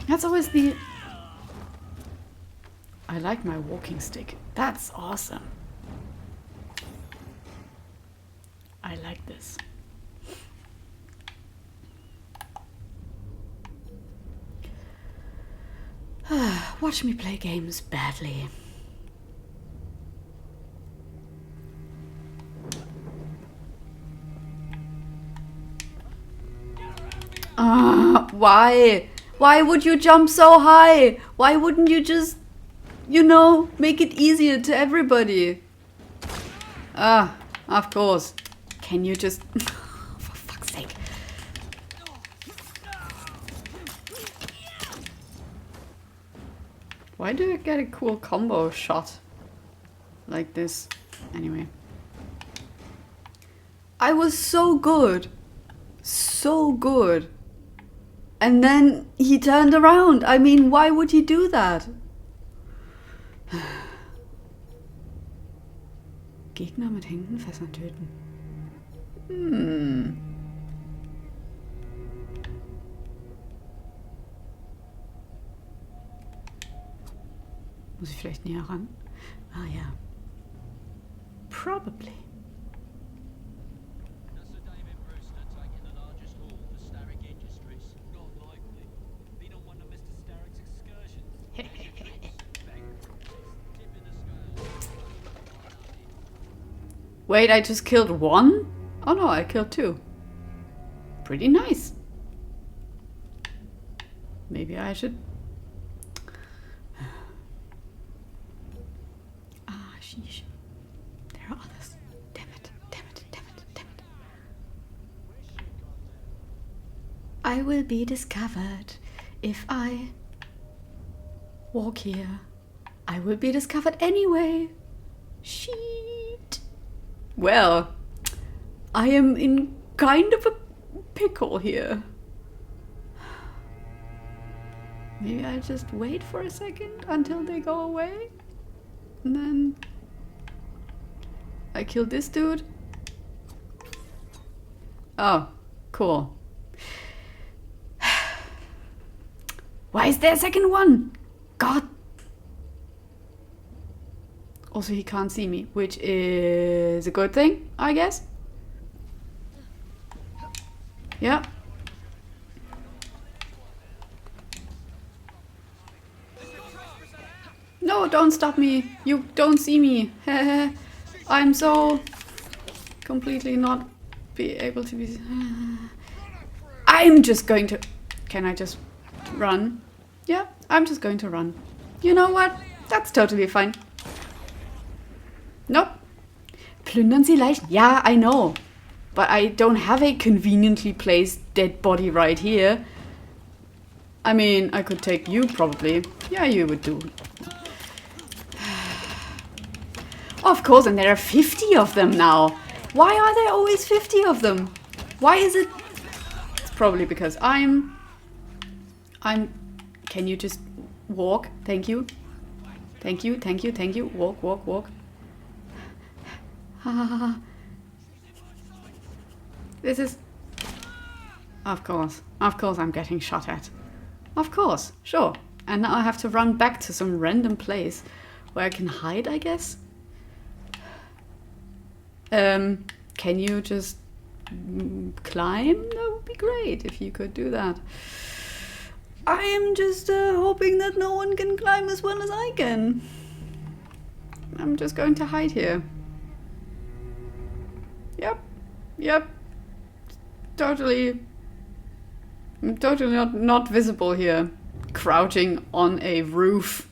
That's always the... I like my walking stick. That's awesome. I like this. Watch me play games badly. Why? Why would you jump so high? Why wouldn't you just, you know, make it easier to everybody? Of course. Can you just... For fuck's sake. Why do I get a cool combo shot like this? Anyway. I was so good. So good. And then he turned around. I mean, why would he do that? Gegner mit hängenden Fässern töten. Muss ich vielleicht näher ran? Ah ja. Probably. Wait, I just killed one? Oh no, I killed 2. Pretty nice. Maybe I should... Sheesh. There are others. Damn it, damn it, damn it, damn it. I will be discovered if I walk here. I will be discovered anyway. Sheet. Well, I am in kind of a pickle here. Maybe I just wait for a second until they go away. And then I kill this dude. Oh, cool. Why is there a second one? God. Also, he can't see me, which is a good thing, I guess. Yeah. No, don't stop me. You don't see me. I'm so completely not be able to be... I'm just going to... Can I just run? Yeah, I'm just going to run. You know what? That's totally fine. Nope. Plündern Sie Leichen? Yeah, I know. But I don't have a conveniently placed dead body right here. I mean, I could take you probably. Yeah, you would do. Of course, and there are 50 of them now. Why are there always 50 of them? Why is it... It's probably because I'm... Can you just walk? Thank you. Thank you, thank you, thank you. Walk, walk, walk. This is... Of course I'm getting shot at. Of course, sure. And now I have to run back to some random place where I can hide, I guess? Can you just climb? That would be great if you could do that. I am just hoping that no one can climb as well as I can. I'm just going to hide here. Yep. Totally not visible here. Crouching on a roof.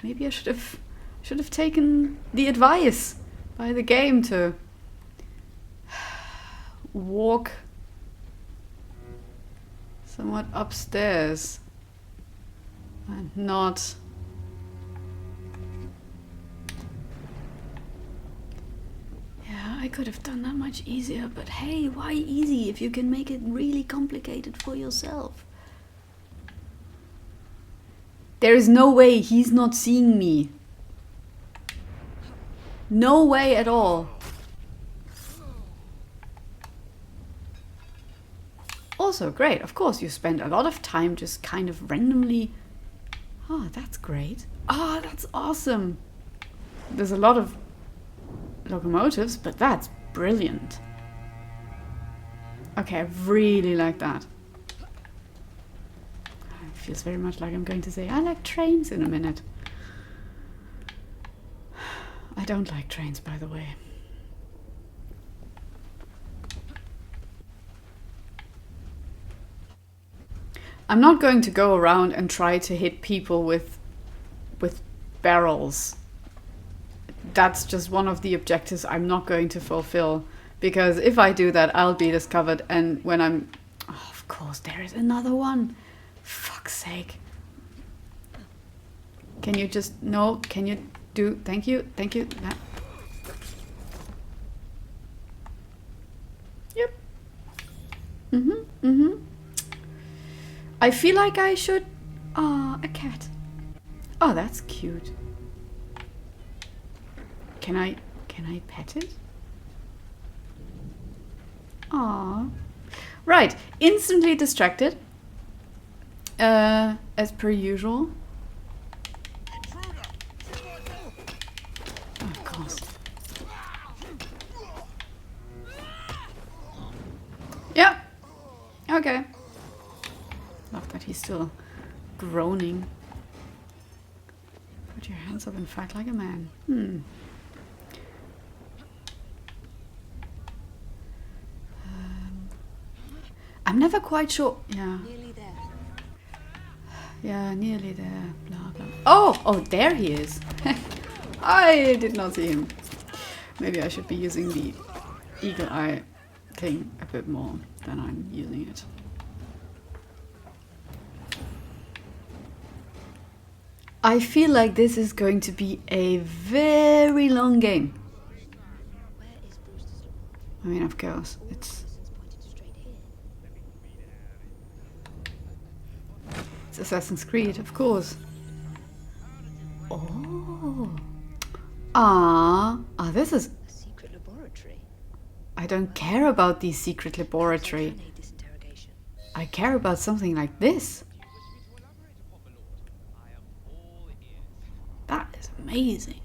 Maybe I should have taken the advice by the game to walk somewhat upstairs and not... Yeah, I could have done that much easier, but hey, why easy if you can make it really complicated for yourself? There is no way he's not seeing me. No way at all. Also, great, of course, you spend a lot of time just kind of randomly... Oh, that's great. Oh, that's awesome. There's a lot of locomotives, but that's brilliant. Okay, I really like that. It feels very much like I'm going to say, I like trains in a minute. I don't like trains, by the way. I'm not going to go around and try to hit people with barrels. That's just one of the objectives I'm not going to fulfill. Because if I do that, I'll be discovered. And when I'm... Oh, of course, there is another one. Fuck's sake. Can you just... No, can you do... Thank you, thank you. That. Yep. I feel like I should... Ah, a cat. Oh, that's cute. Can I pet it? Aww. Right, instantly distracted. As per usual. Of course. Yeah. Okay. Love that he's still groaning. Put your hands up and fight like a man. I'm never quite sure. Yeah. Nearly there. Yeah, nearly there. Blah blah. Oh, there he is. I did not see him. Maybe I should be using the eagle eye thing a bit more than I'm using it. I feel like this is going to be a very long game. I mean, of course, it's Assassin's Creed, of course. Oh. This is... A secret laboratory. I don't care about the secret laboratory. I care about something like this. That is amazing.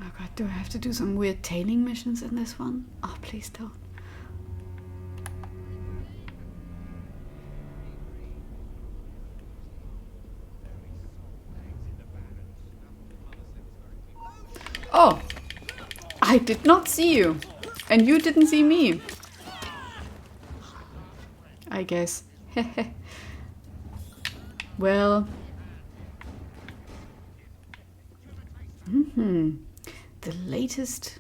Oh god, do I have to do some weird tailing missions in this one? Oh, please don't. Oh! I did not see you! And you didn't see me! I guess. Well... The latest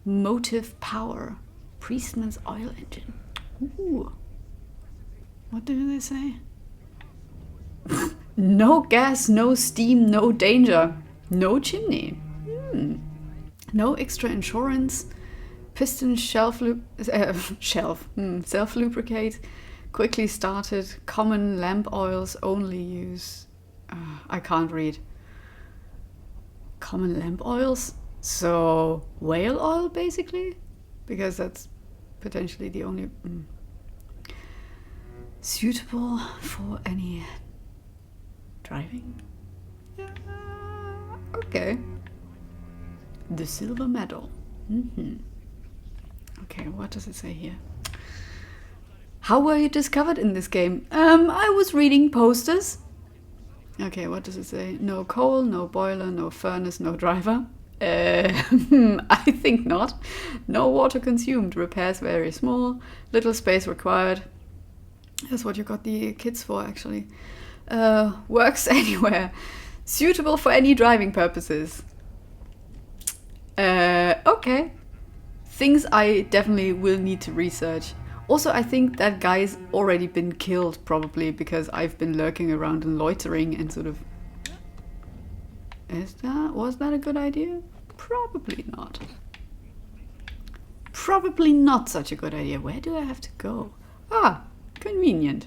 motive power. Priestman's oil engine. Ooh. What do they say? No gas, no steam, no danger. No chimney. No extra insurance. Piston self-lubricate. Quickly started. Common lamp oils only use. I can't read. Common lamp oils? So whale oil basically? Because that's potentially the only... Suitable for any driving? Yeah. Okay. The silver medal. Okay, what does it say here? How were you discovered in this game? I was reading posters. Okay, what does it say? No coal, no boiler, no furnace, no driver. I think not. No water consumed. Repairs very small. Little space required. That's what you got the kids for, actually. Works anywhere. Suitable for any driving purposes. Okay. Things I definitely will need to research. Also, I think that guy's already been killed, probably, because I've been lurking around and loitering and sort of... Was that a good idea? Probably not. Probably not such a good idea. Where do I have to go? Ah, convenient.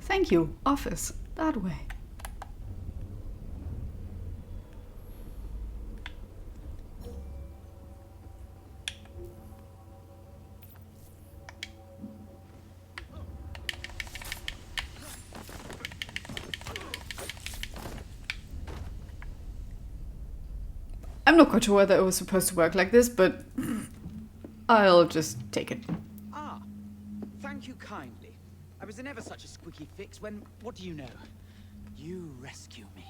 Thank you, office. That way. I'm not quite sure whether it was supposed to work like this, but I'll just take it. Ah, thank you kindly. I was in ever such a squeaky fix when, what do you know? You rescue me.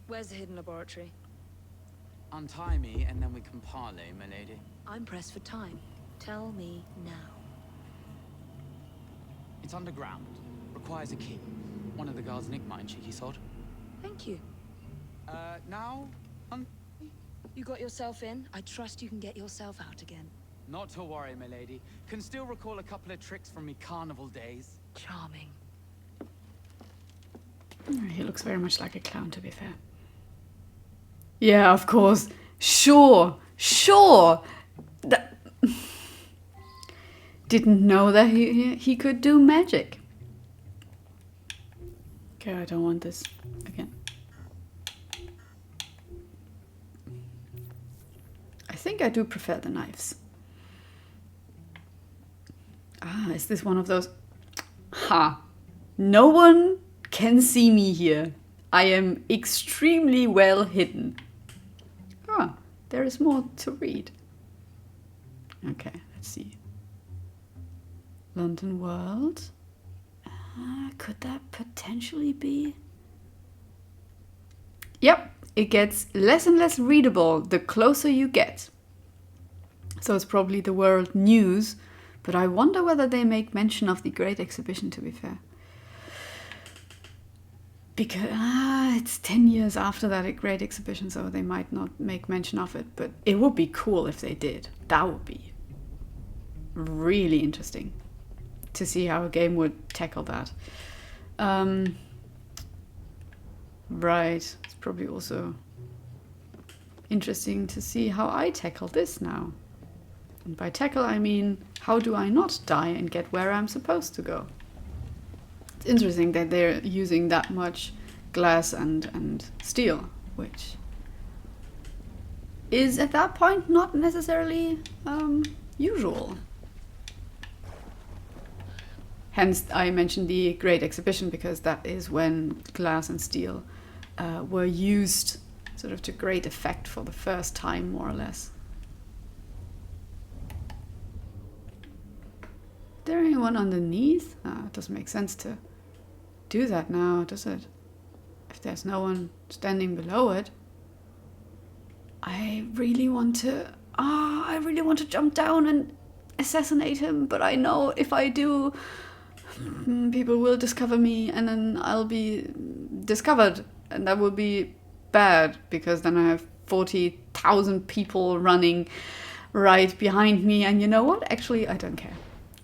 Where's the hidden laboratory? Untie me and then we can parley, my lady. I'm pressed for time. Tell me now. It's underground. Requires a key. One of the guards nicked mine, cheeky sod. Thank you. Now? You got yourself in. I trust you can get yourself out again. Not to worry, my lady. Can still recall a couple of tricks from me carnival days. Charming. He looks very much like a clown, to be fair. Yeah, of course. Sure. Didn't know that he could do magic. Okay, I don't want this again. I think I do prefer the knives. Ah, is this one of those? Ha! No one can see me here. I am extremely well hidden. Ah, there is more to read. Okay, let's see. London World. Could that potentially be? Yep, it gets less and less readable the closer you get. So it's probably the world news, but I wonder whether they make mention of the Great Exhibition, to be fair. Because it's 10 years after that Great Exhibition, so they might not make mention of it, but it would be cool if they did. That would be really interesting to see how a game would tackle that. Right, it's probably also interesting to see how I tackle this now. And by tackle I mean, how do I not die and get where I'm supposed to go? It's interesting that they're using that much glass and steel, which is at that point not necessarily usual. Hence I mentioned the Great Exhibition, because that is when glass and steel were used sort of to great effect for the first time, more or less. Is there anyone underneath? It doesn't make sense to do that now, does it? If there's no one standing below it. I really want to jump down and assassinate him, but I know if I do, people will discover me and then I'll be discovered, and that will be bad, because then I have 40,000 people running right behind me, and you know what? Actually, I don't care.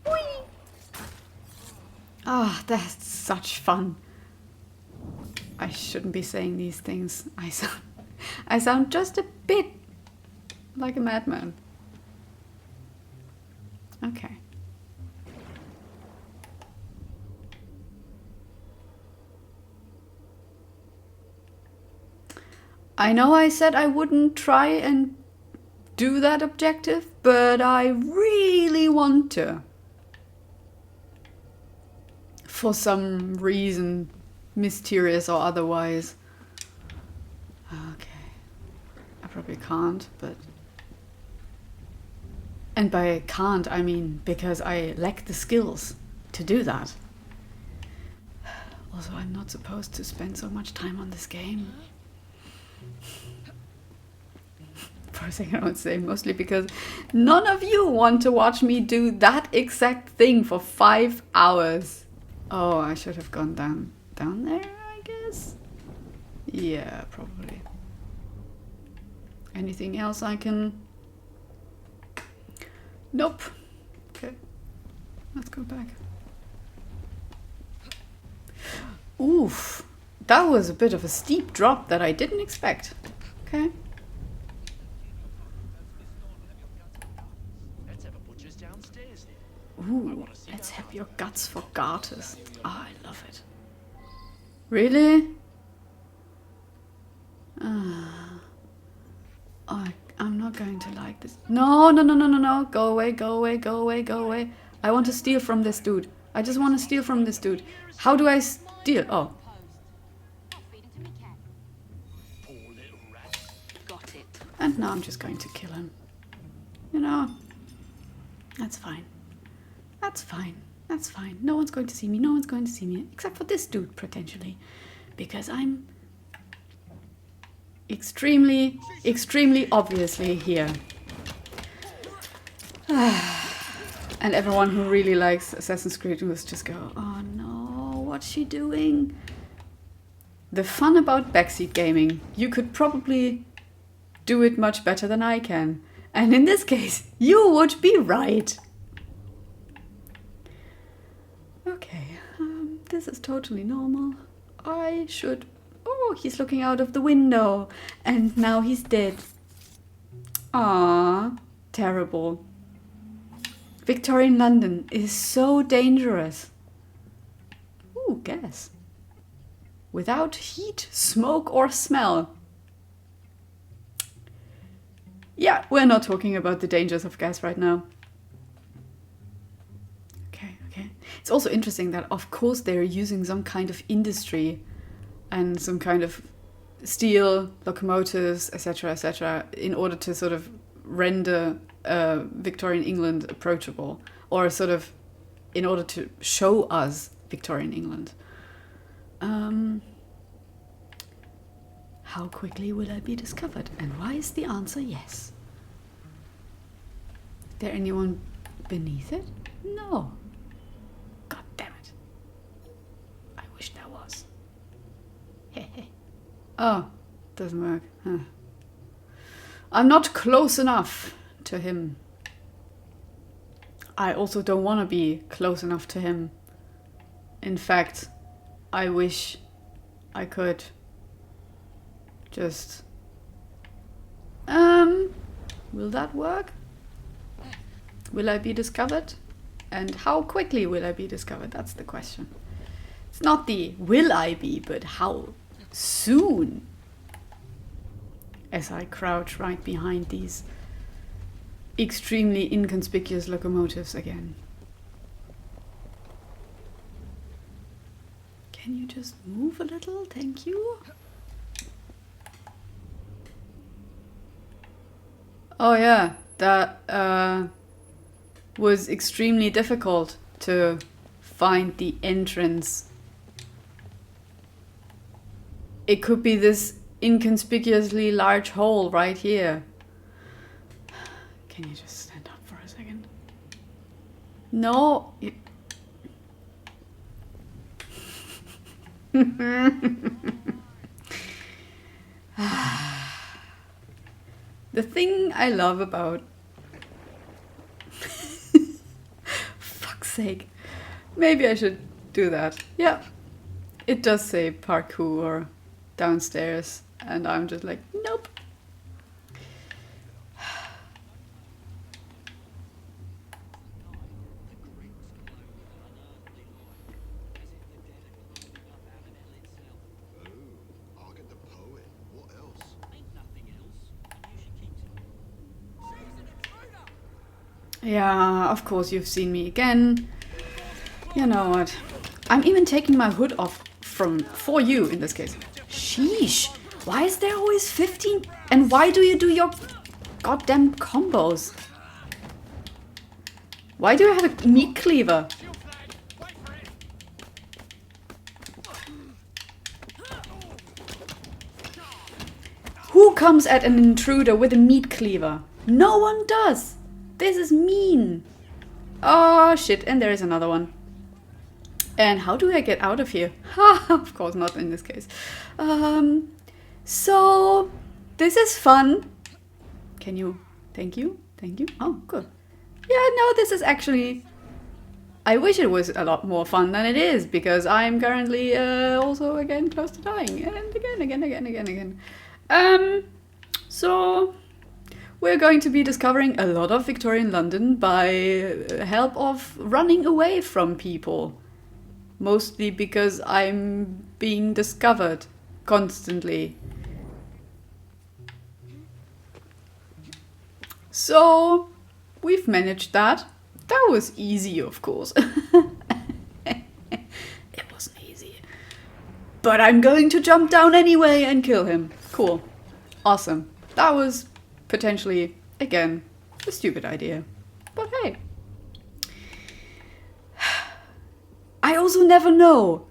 Whee! Ah, that's such fun. I shouldn't be saying these things. I sound just a bit like a madman. Okay. I know I said I wouldn't try and do that objective, but I really want to. For some reason, mysterious or otherwise. Okay. I probably can't, but... And by can't, I mean because I lack the skills to do that. Also, I'm not supposed to spend so much time on this game. For a second I would say mostly because none of you want to watch me do that exact thing for 5 hours. Oh, I should have gone down there, I guess? Yeah, probably. Anything else I can... Nope. Okay. Let's go back. Oof. That was a bit of a steep drop that I didn't expect. Okay. Ooh, let's have your guts for garters. Oh, I love it. Really? Oh, I'm not going to like this. No. Go away, go away, go away, go away. I want to steal from this dude. I just want to steal from this dude. How do I steal? Oh. And now I'm just going to kill him. You know, that's fine. That's fine. That's fine. No one's going to see me. No one's going to see me. Except for this dude, potentially. Because I'm extremely obviously here. And everyone who really likes Assassin's Creed will just go, oh no, what's she doing? The fun about backseat gaming, you could probably do it much better than I can. And in this case, you would be right. Okay, this is totally normal. I should... Oh, he's looking out of the window. And now he's dead. Ah, terrible. Victorian London is so dangerous. Ooh, gas. Without heat, smoke or smell. Yeah, we're not talking about the dangers of gas right now. Okay. It's also interesting that, of course, they're using some kind of industry and some kind of steel, locomotives, etc., in order to sort of render Victorian England approachable, or sort of in order to show us Victorian England. How quickly will I be discovered? And why is the answer yes? Is there anyone beneath it? No. God damn it. I wish there was. Oh, doesn't work. Huh. I'm not close enough to him. I also don't want to be close enough to him. In fact, I wish I could just... Will that work? Will I be discovered? And how quickly will I be discovered? That's the question. It's not the will I be, but how soon. As I crouch right behind these extremely inconspicuous locomotives again. Can you just move a little? Thank you. Oh yeah, that was extremely difficult to find the entrance. It could be this inconspicuously large hole right here. Can you just stand up for a second? No. The thing I love about... Fuck's sake. Maybe I should do that. Yeah. It does say parkour downstairs. And I'm just like, nope. Yeah, of course you've seen me again. You know what? I'm even taking my hood off for you in this case. Sheesh. Why is there always 15? And why do you do your goddamn combos? Why do I have a meat cleaver? Who comes at an intruder with a meat cleaver? No one does. This is mean. Oh shit, and there is another one. And how do I get out of here? Ha, of course not in this case. So this is fun. Can you? Thank you. Thank you. Oh, good. Yeah, no, this is actually... I wish it was a lot more fun than it is, because I'm currently also again close to dying. And again. So we're going to be discovering a lot of Victorian London by help of running away from people. Mostly because I'm being discovered constantly. So we've managed that. That was easy, of course. It wasn't easy. But I'm going to jump down anyway and kill him. Cool. Awesome. That was potentially, again, a stupid idea. But hey. I also never know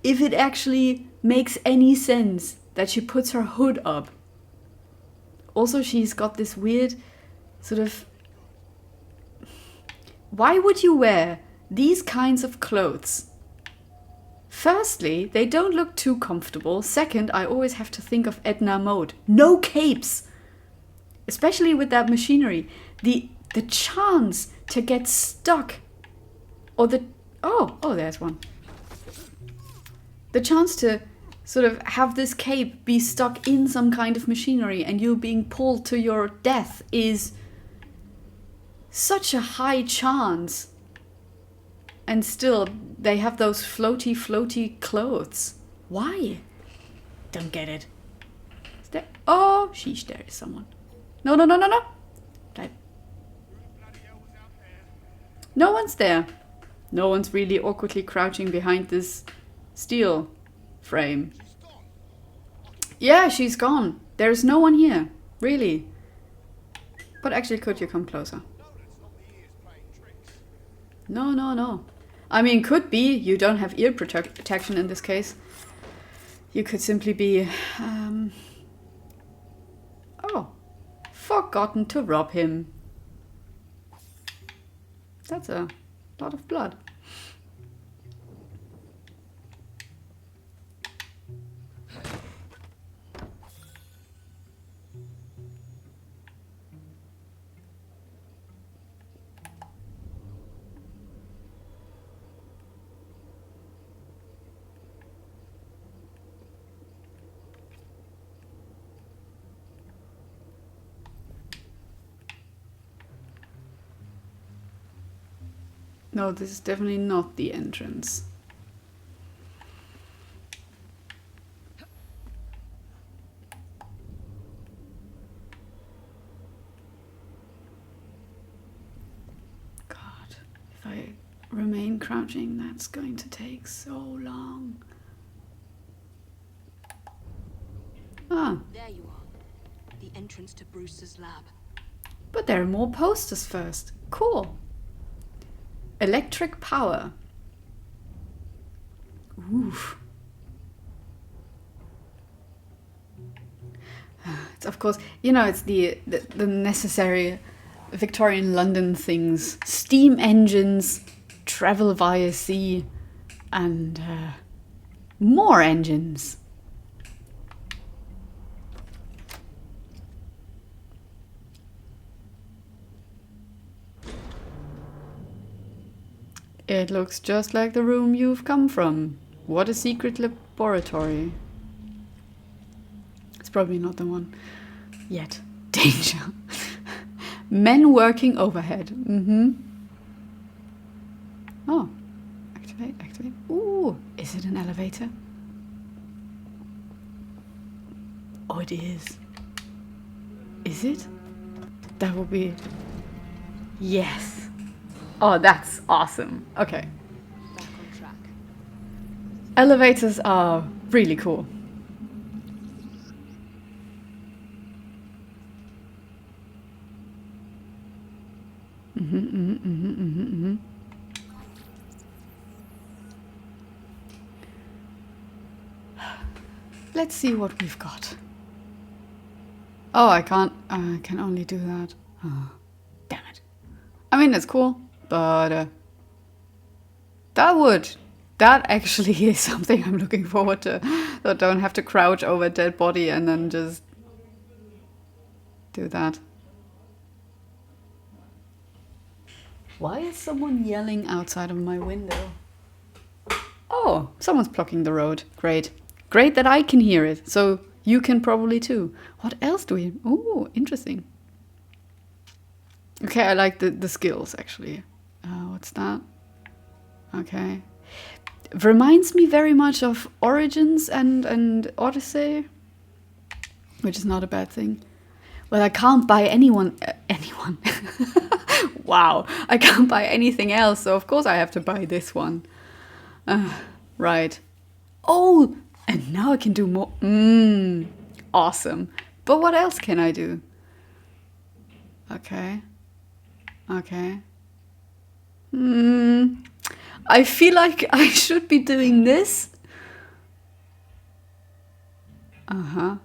if it actually makes any sense that she puts her hood up. Also, she's got this weird sort of... Why would you wear these kinds of clothes? Firstly, they don't look too comfortable. Second, I always have to think of Edna Mode. No capes! Especially with that machinery. The chance to get stuck. Or the... Oh, there's one. The chance to sort of have this cape be stuck in some kind of machinery and you being pulled to your death is such a high chance. And still, they have those floaty clothes. Why? Don't get it. Is there... Oh, sheesh, there is someone. No. Type. No one's there. No one's really awkwardly crouching behind this steel frame. Yeah, she's gone. There's no one here. Really. But actually, could you come closer? No. I mean, could be. You don't have ear protection in this case. You could simply be... forgotten to rob him. That's a lot of blood. No, this is definitely not the entrance. Remain crouching. That's going to take so long. Ah. There you are. The entrance to Brewster's lab. But there are more posters first. Cool. Electric power. Oof. It's of course, you know, it's the necessary Victorian London things. Steam engines, travel via sea, and more engines. It looks just like the room you've come from. What a secret laboratory. It's probably not the one yet. Danger. Men working overhead. Oh. Activate, activate. Ooh, is it an elevator? Oh, it is. Is it? That will be... Yes. Oh, that's awesome. Okay. Back on track. Elevators are really cool. Let's see what we've got. Oh, I can't. I can only do that. Oh, damn it. I mean, that's cool, but that actually is something I'm looking forward to. So I don't have to crouch over a dead body and then just do that. Why is someone yelling outside of my window? Oh, someone's blocking the road. Great. Great that I can hear it, so you can probably too. What else do we... Ooh, interesting. Okay, I like the skills, actually. What's that? Okay. Reminds me very much of Origins and Odyssey, which is not a bad thing. Well, I can't buy anyone. Wow, I can't buy anything else, so of course I have to buy this one. Right. Oh, and now I can do more. Awesome. But what else can I do? Okay. Okay. I feel like I should be doing this. Uh-huh.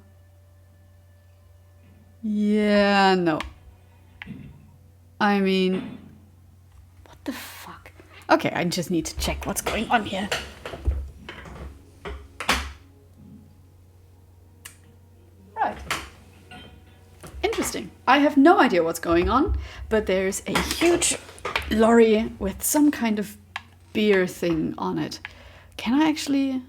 Yeah, no. I mean, what the fuck? Okay, I just need to check what's going on here. Right. Interesting. I have no idea what's going on, but there's a huge lorry with some kind of beer thing on it. Can I actually...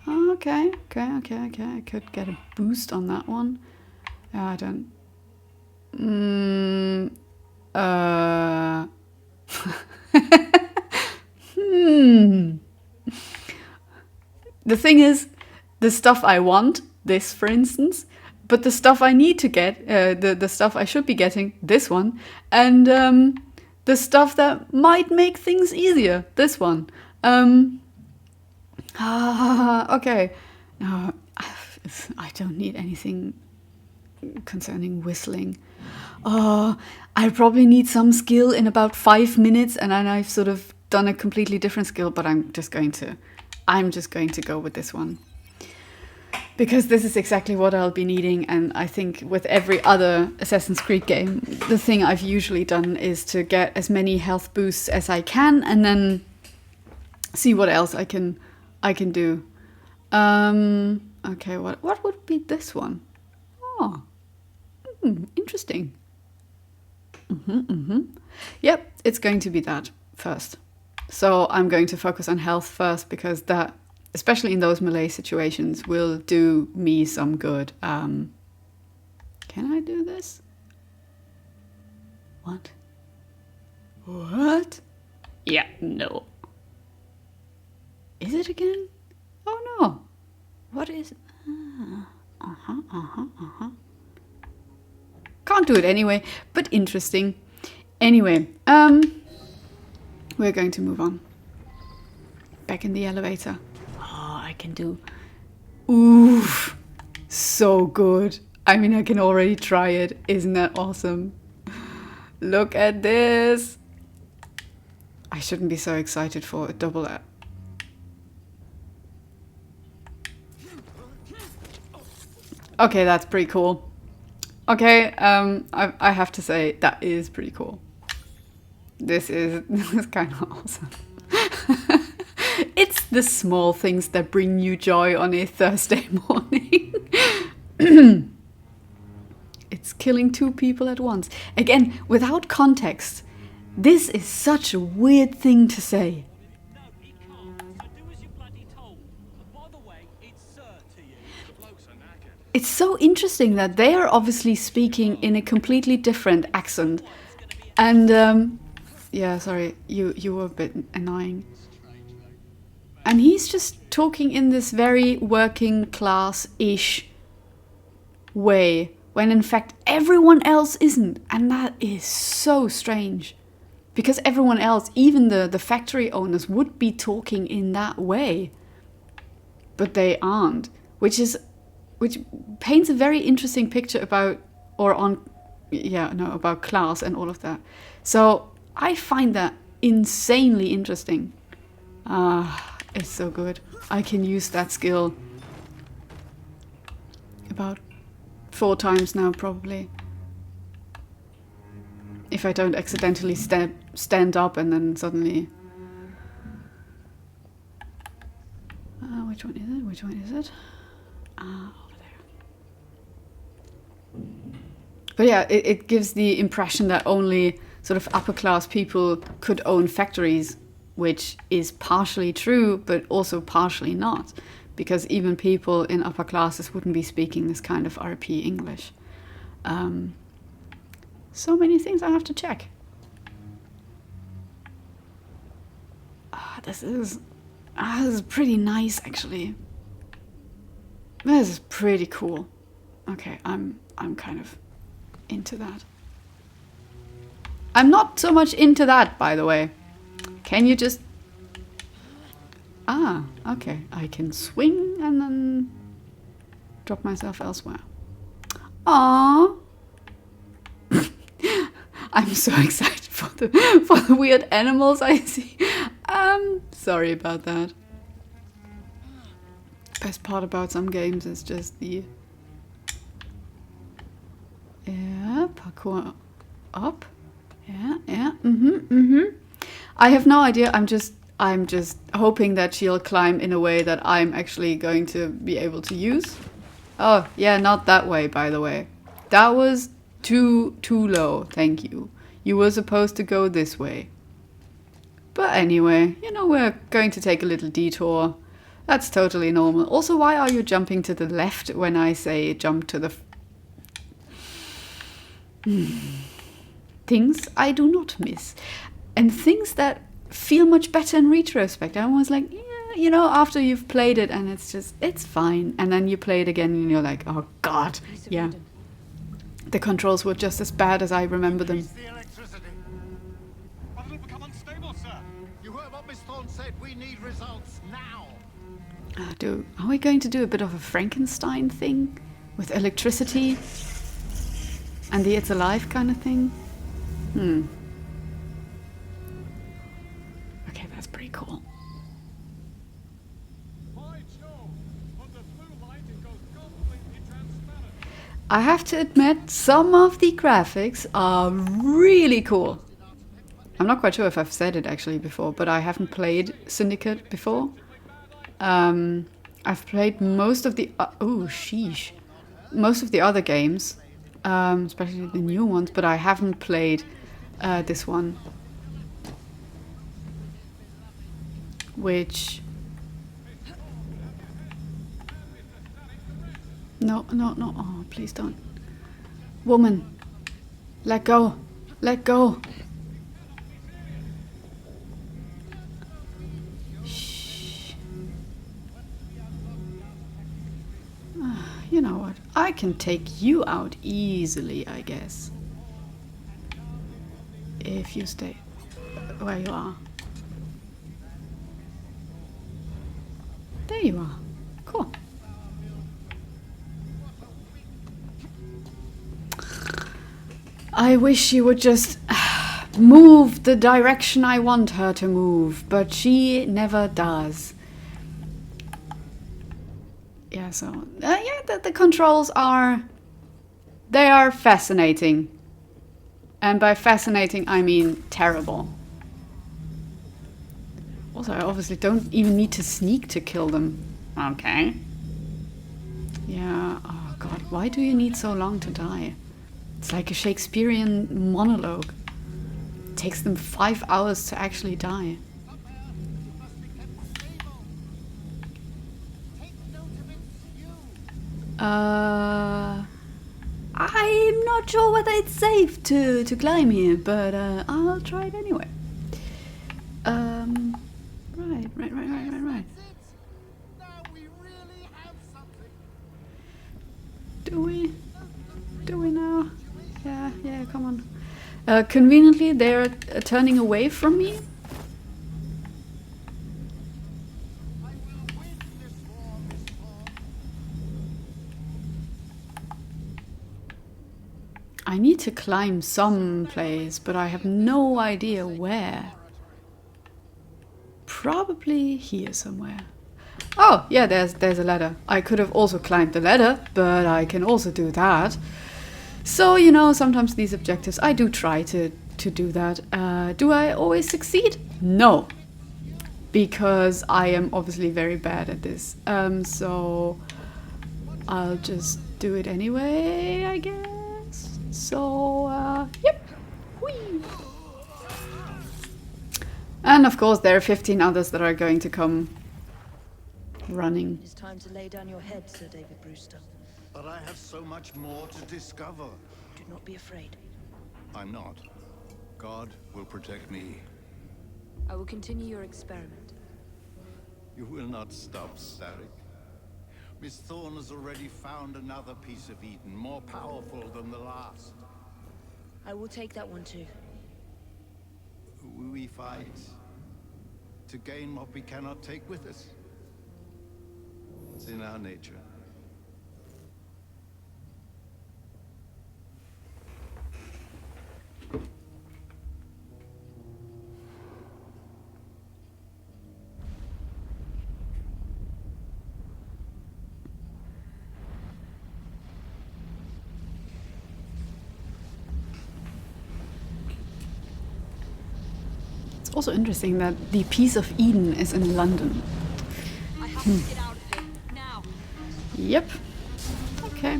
Okay. I could get a boost on that one. I don't... The thing is, the stuff I want, this for instance, but the stuff I need to get, the stuff I should be getting, this one, and the stuff that might make things easier, this one. Okay. No, I don't need anything concerning whistling. Oh, I probably need some skill in about 5 minutes, and then I've sort of done a completely different skill, but I'm just going to go with this one. Because this is exactly what I'll be needing, and I think with every other Assassin's Creed game, the thing I've usually done is to get as many health boosts as I can, and then see what else I can do. Okay, what would be this one? Oh, interesting. Yep, it's going to be that first. So I'm going to focus on health first, because that, especially in those melee situations, will do me some good. Can I do this? What? What? Yeah, no. Is it again? Oh no. What is... Can't do it anyway, but interesting. Anyway, We're going to move on. Back in the elevator. Oh, I can do... Oof! So good. I mean, I can already try it. Isn't that awesome? Look at this! I shouldn't be so excited for a double... Okay, that's pretty cool. Okay, I have to say, that is pretty cool. This is kind of awesome. It's the small things that bring you joy on a Thursday morning. It's killing 2 people at once. Again, without context, this is such a weird thing to say. It's so interesting that they are obviously speaking in a completely different accent. And, yeah, sorry, you were a bit annoying. And he's just talking in this very working class-ish way, when in fact everyone else isn't. And that is so strange. Because everyone else, even the factory owners, would be talking in that way. But they aren't. Which paints a very interesting picture about, about class and all of that. So I find that insanely interesting. It's so good. I can use that skill about 4 times now, probably. If I don't accidentally stand up and then suddenly... which one is it? Which one is it? Over there. But yeah, it gives the impression that only sort of upper class people could own factories, which is partially true, but also partially not. Because even people in upper classes wouldn't be speaking this kind of RP English. So many things I have to check. This is pretty nice, actually. This is pretty cool. Okay, I'm kind of into that. I'm not so much into that, by the way. Can you just... okay. I can swing and then drop myself elsewhere. Aww. I'm so excited for the weird animals I see. Sorry about that. Best part about some games is just the... Yeah, parkour up. Yeah, I have no idea. I'm just hoping that she'll climb in a way that I'm actually going to be able to use. Oh, yeah, not that way, by the way. That was too low, thank you. You were supposed to go this way. But anyway, you know, we're going to take a little detour. That's totally normal. Also, why are you jumping to the left when I say jump to the... Things I do not miss. And things that feel much better in retrospect. I'm always like, yeah, you know, after you've played it and it's fine. And then you play it again and you're like, oh God, yeah. The controls were just as bad as I remember them. The electricity. But it'll become unstable, sir. You heard what Miss Thorne said. We need results now. Are we going to do a bit of a Frankenstein thing with electricity and the It's Alive kind of thing? Okay, that's pretty cool. I have to admit, some of the graphics are really cool. I'm not quite sure if I've said it actually before, but I haven't played Syndicate before. I've played most of the... most of the other games, especially the new ones, but I haven't played this one. Which... No. Oh, please don't. Woman. Let go. Let go. Shh. You know what? I can take you out easily, I guess. If you stay where you are. There you are. Cool. I wish she would just move the direction I want her to move, but she never does. Yeah, so yeah, the controls are, they are fascinating. And by fascinating, I mean terrible. Also, I obviously don't even need to sneak to kill them. Okay. Yeah, oh god, why do you need so long to die? It's like a Shakespearean monologue. It takes them 5 hours to actually die. I'm not sure whether it's safe to climb here, but I'll try it anyway. Right. Do we now? Yeah, come on. Conveniently, they're turning away from me. I need to climb someplace, but I have no idea where. Probably here somewhere. Oh, yeah, there's a ladder. I could have also climbed the ladder, but I can also do that. So, you know, sometimes these objectives, I do try to do that. Do I always succeed? No. Because I am obviously very bad at this. So I'll just do it anyway, I guess. So, yep. Whee! And of course there are 15 others that are going to come running. It's time to lay down your head, Sir David Brewster. But I have so much more to discover. Do not be afraid. I'm not. God will protect me. I will continue your experiment. You will not stop, Starrick. Miss Thorne has already found another piece of Eden, more powerful than the last. I will take that one too. We fight to gain what we cannot take with us. It's in our nature. It's also interesting that the piece of Eden is in London. I have to get out of here now. Yep. Okay.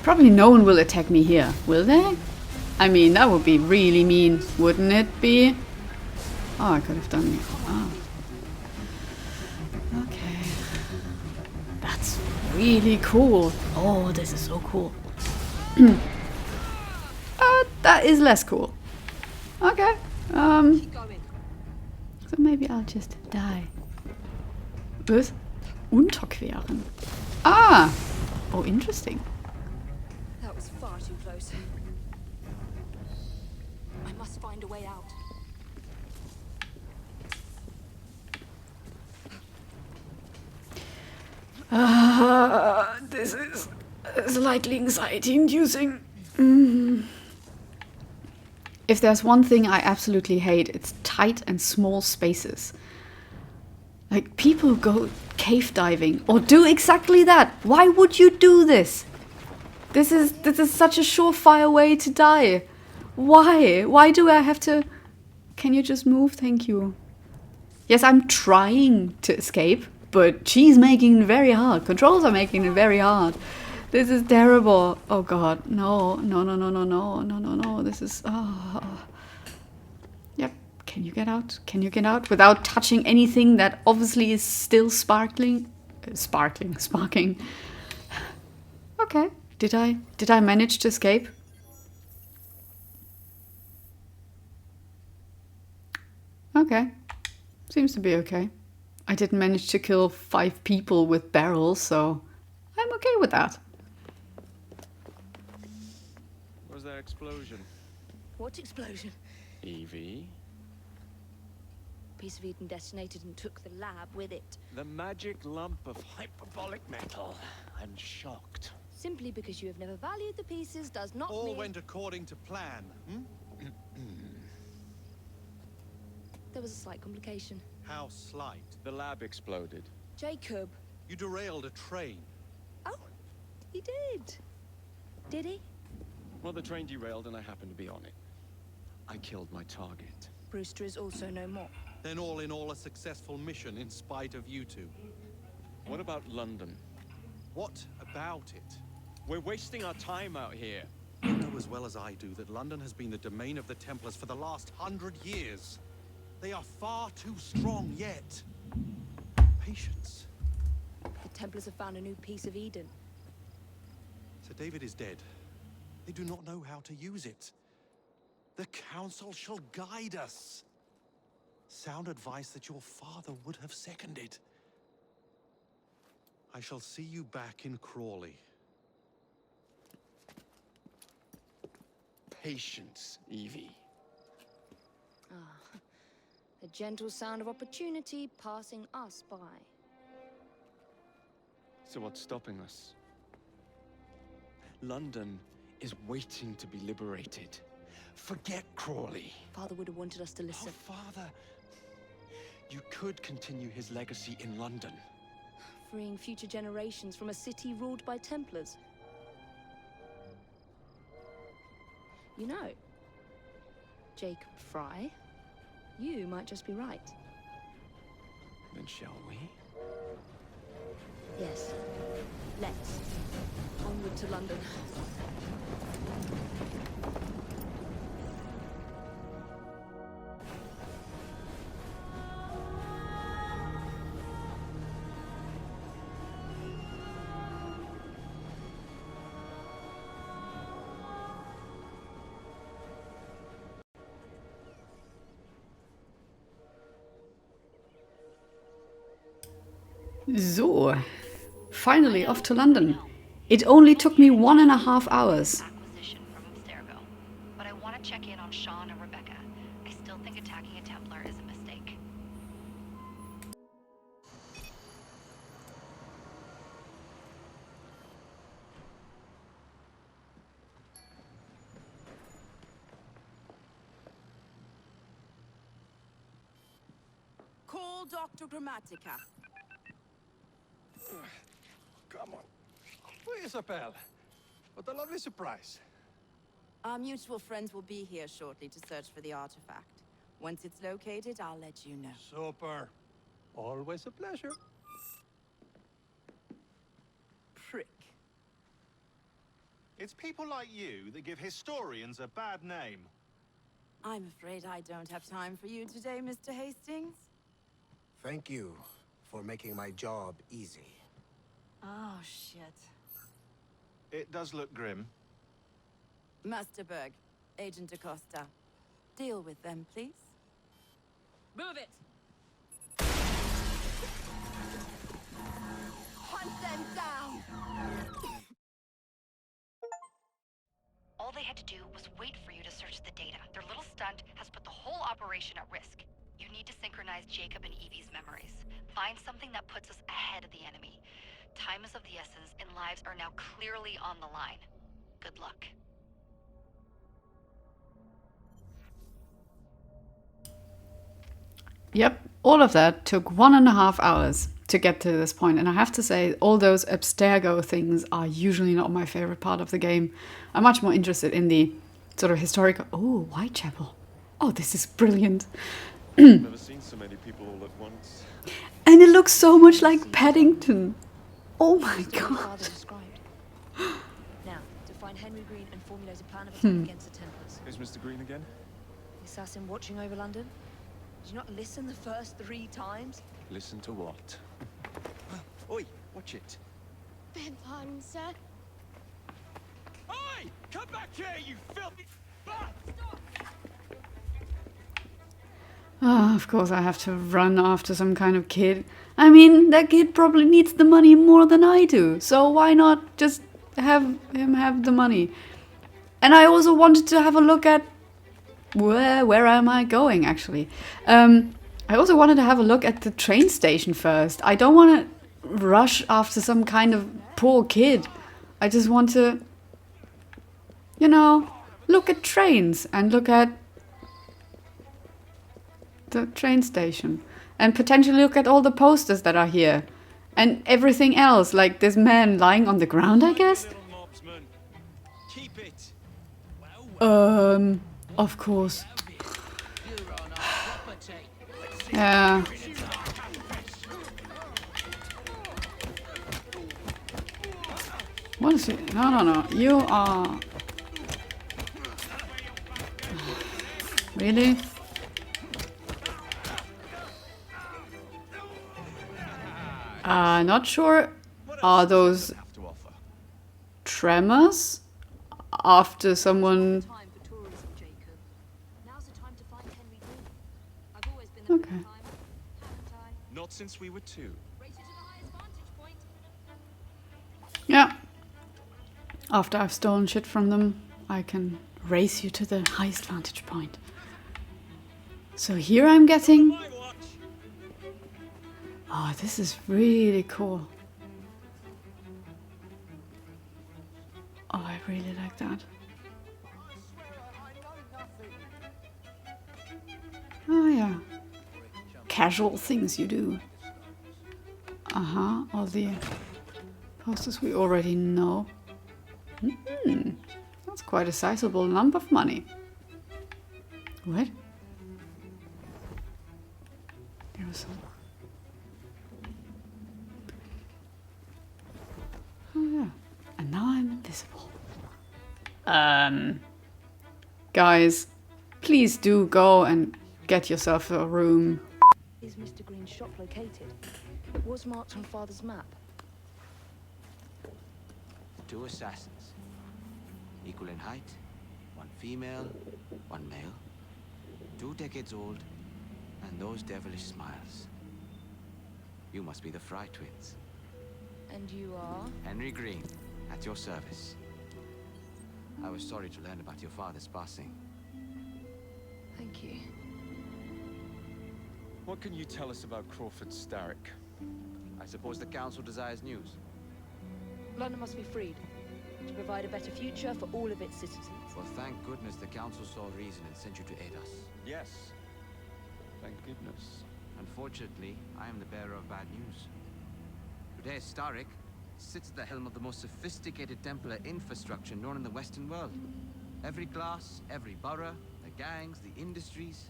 Probably no one will attack me here, will they? I mean, that would be really mean, wouldn't it be? Oh, I could have done... Oh. Okay. That's really cool. Oh, this is so cool. That is less cool. Okay. So maybe I'll just die. Was? Unterqueren. Ah! Oh, interesting. That was far too close. I must find a way out. This is slightly anxiety-inducing. If there's one thing I absolutely hate, it's tight and small spaces. Like, people go cave diving or do exactly that. Why would you do this? This is such a surefire way to die. Why? Why do I have to... Can you just move? Thank you. Yes, I'm trying to escape, but she's making it very hard. Controls are making it very hard. This is terrible. Oh god, no. This is... Oh. Yep, can you get out? Can you get out without touching anything that obviously is still sparking? Okay, did I manage to escape? Okay, seems to be okay. I didn't manage to kill 5 people with barrels, so I'm okay with that. Was there explosion? What explosion? Evie? piece of Eden detonated and took the lab with it. The magic lump of hyperbolic metal. I'm shocked. Simply because you have never valued the pieces does not All mean... went according to plan, hmm? There was a slight complication. How slight? The lab exploded. Jacob. You derailed a train. Oh, he did. Did he? Well, the train derailed and I happened to be on it. I killed my target. Brewster is also no more. Then all in all a successful mission in spite of you two. What about London? What about it? We're wasting our time out here. You know as well as I do that London has been the domain of the Templars for the last 100 years. They are far too strong yet. Patience. The Templars have found a new piece of Eden. Sir David is dead. They do not know how to use it. The Council shall guide us. Sound advice that your father would have seconded. I shall see you back in Crawley. Patience, Evie. Ah, the gentle sound of opportunity passing us by. So what's stopping us? London is waiting to be liberated. Forget Crawley. Father would have wanted us to listen. Oh, Father. You could continue his legacy in London. Freeing future generations from a city ruled by Templars. You know, Jacob Fry, you might just be right. Then shall we? Yes. Let's. Onward to London. So, finally off to London. It only took me 1.5 hours. Acquisition from Abstergo. But I want to check in on Sean and Rebecca. I still think attacking a Templar is a mistake. Call Dr. Grammatica. Come on. Isabel. What a lovely surprise. Our mutual friends will be here shortly to search for the artifact. Once it's located, I'll let you know. Super. Always a pleasure. Prick. It's people like you that give historians a bad name. I'm afraid I don't have time for you today, Mr. Hastings. Thank you for making my job easy. Oh, shit. It does look grim. Masterberg, Agent Acosta. Deal with them, please. Move it! Hunt them down! All they had to do was wait for you to search the data. Their little stunt has put the whole operation at risk. You need to synchronize Jacob and Evie's memories. Find something that puts us ahead of the enemy. Time is of the essence, and lives are now clearly on the line. Good luck. Yep, all of that took 1.5 hours to get to this point. And I have to say, all those Abstergo things are usually not my favorite part of the game. I'm much more interested in the sort of historical... Oh, Whitechapel. Oh, this is brilliant. Never seen so many people all at once. And it looks so much like Paddington. Oh my god. Now, to find Henry Green and formulate a plan of attack against the Templars. Is Mr. Green again? The assassin watching over London? Did you not listen the first 3 times? Listen to what? Oi, watch it. Beg pardon, sir. Oi! Come back here, you filthy... Oh, of course I have to run after some kind of kid. I mean, that kid probably needs the money more than I do. So why not just have him have the money? And I also wanted to have a look at... Where am I going, actually? I also wanted to have a look at the train station first. I don't want to rush after some kind of poor kid. I just want to, you know, look at trains and look at the train station. And potentially look at all the posters that are here. And everything else, like this man lying on the ground, I guess? Of course. Yeah. What is it? No. You are... Really? Not sure. Are those tremors? After someone... Okay. Not since we were 2. Yeah. After I've stolen shit from them, I can race you to the highest vantage point. So here I'm getting... Oh, this is really cool. Oh, I really like that. Oh yeah. Casual things you do. All the posters we already know. That's quite a sizable lump of money. What? There was some... Oh yeah. And now I'm invisible. Guys, please do go and get yourself a room. Is Mr. Green's shop located? It was marked on Father's map. 2 assassins. Equal in height. 1 female, 1 male. 2 decades old. And those devilish smiles. You must be the Fry twins. And you are? Henry Green, at your service. I was sorry to learn about your father's passing. Thank you. What can you tell us about Crawford Starrick? I suppose the council desires news. London must be freed to provide a better future for all of its citizens. Well, thank goodness the council saw reason and sent you to aid us. Yes. Thank goodness. Unfortunately, I am the bearer of bad news. Today, Starrick sits at the helm of the most sophisticated Templar infrastructure known in the Western world. Every class, every borough, the gangs, the industries.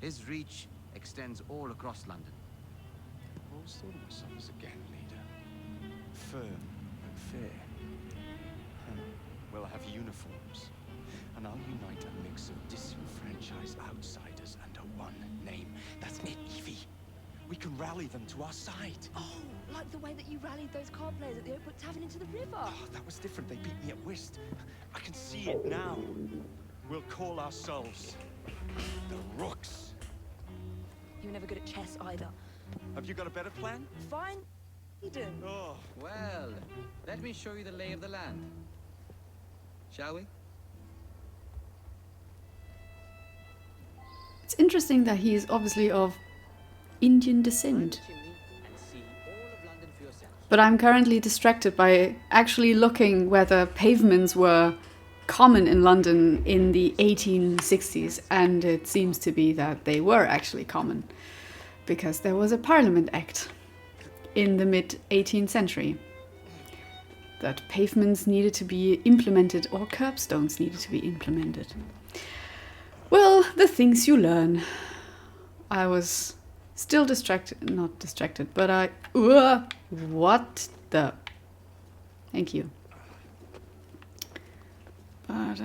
His reach extends all across London. I always thought of myself as a gang leader. Firm and fair. Well, I have uniforms. And I'll unite a mix of disenfranchised outsiders under one name. That's it, Evie. We can rally them to our side. Oh, like the way that you rallied those card players at the Oakwood Tavern into the river. Oh, that was different. They beat me at whist. I can see it now. We'll call ourselves the Rooks. You were never good at chess either. Have you got a better plan? Fine. Eden. Oh. Well, let me show you the lay of the land. Shall we? It's interesting that he is obviously of Indian descent. But I'm currently distracted by actually looking whether pavements were common in London in the 1860s, and it seems to be that they were actually common, because there was a Parliament Act in the mid-18th century that pavements needed to be implemented, or curbstones needed to be implemented. Well, the things you learn. I was still distracted, not distracted, but what the... Thank you. But,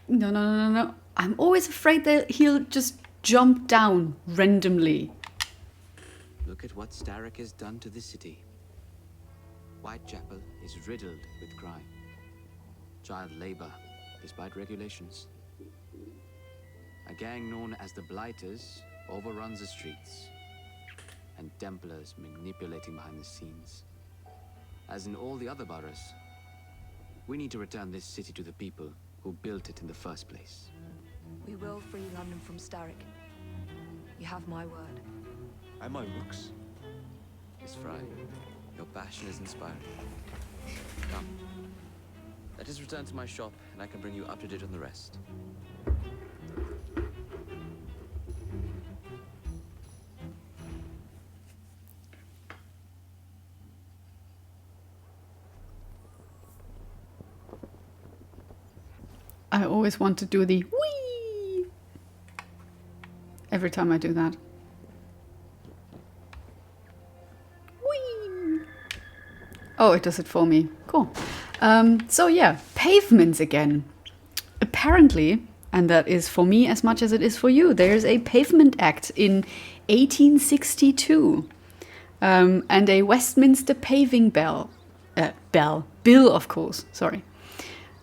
No. I'm always afraid that he'll just jump down randomly. Look at what Starrick has done to the city. Whitechapel is riddled with crime. Child labor, despite regulations. A gang known as the Blighters overruns the streets. And Templars manipulating behind the scenes. As in all the other boroughs, we need to return this city to the people who built it in the first place. We will free London from Starrick. You have my word. And my rooks. Miss Fry, your passion is inspiring. Come. Let us return to my shop, and I can bring you up to date on the rest. I always want to do the whee every time I do that. Whee! Oh, it does it for me. Cool. So yeah, pavements again. Apparently, and that is for me as much as it is for you, there's a Pavement Act in 1862. And a Westminster paving bill, of course, sorry.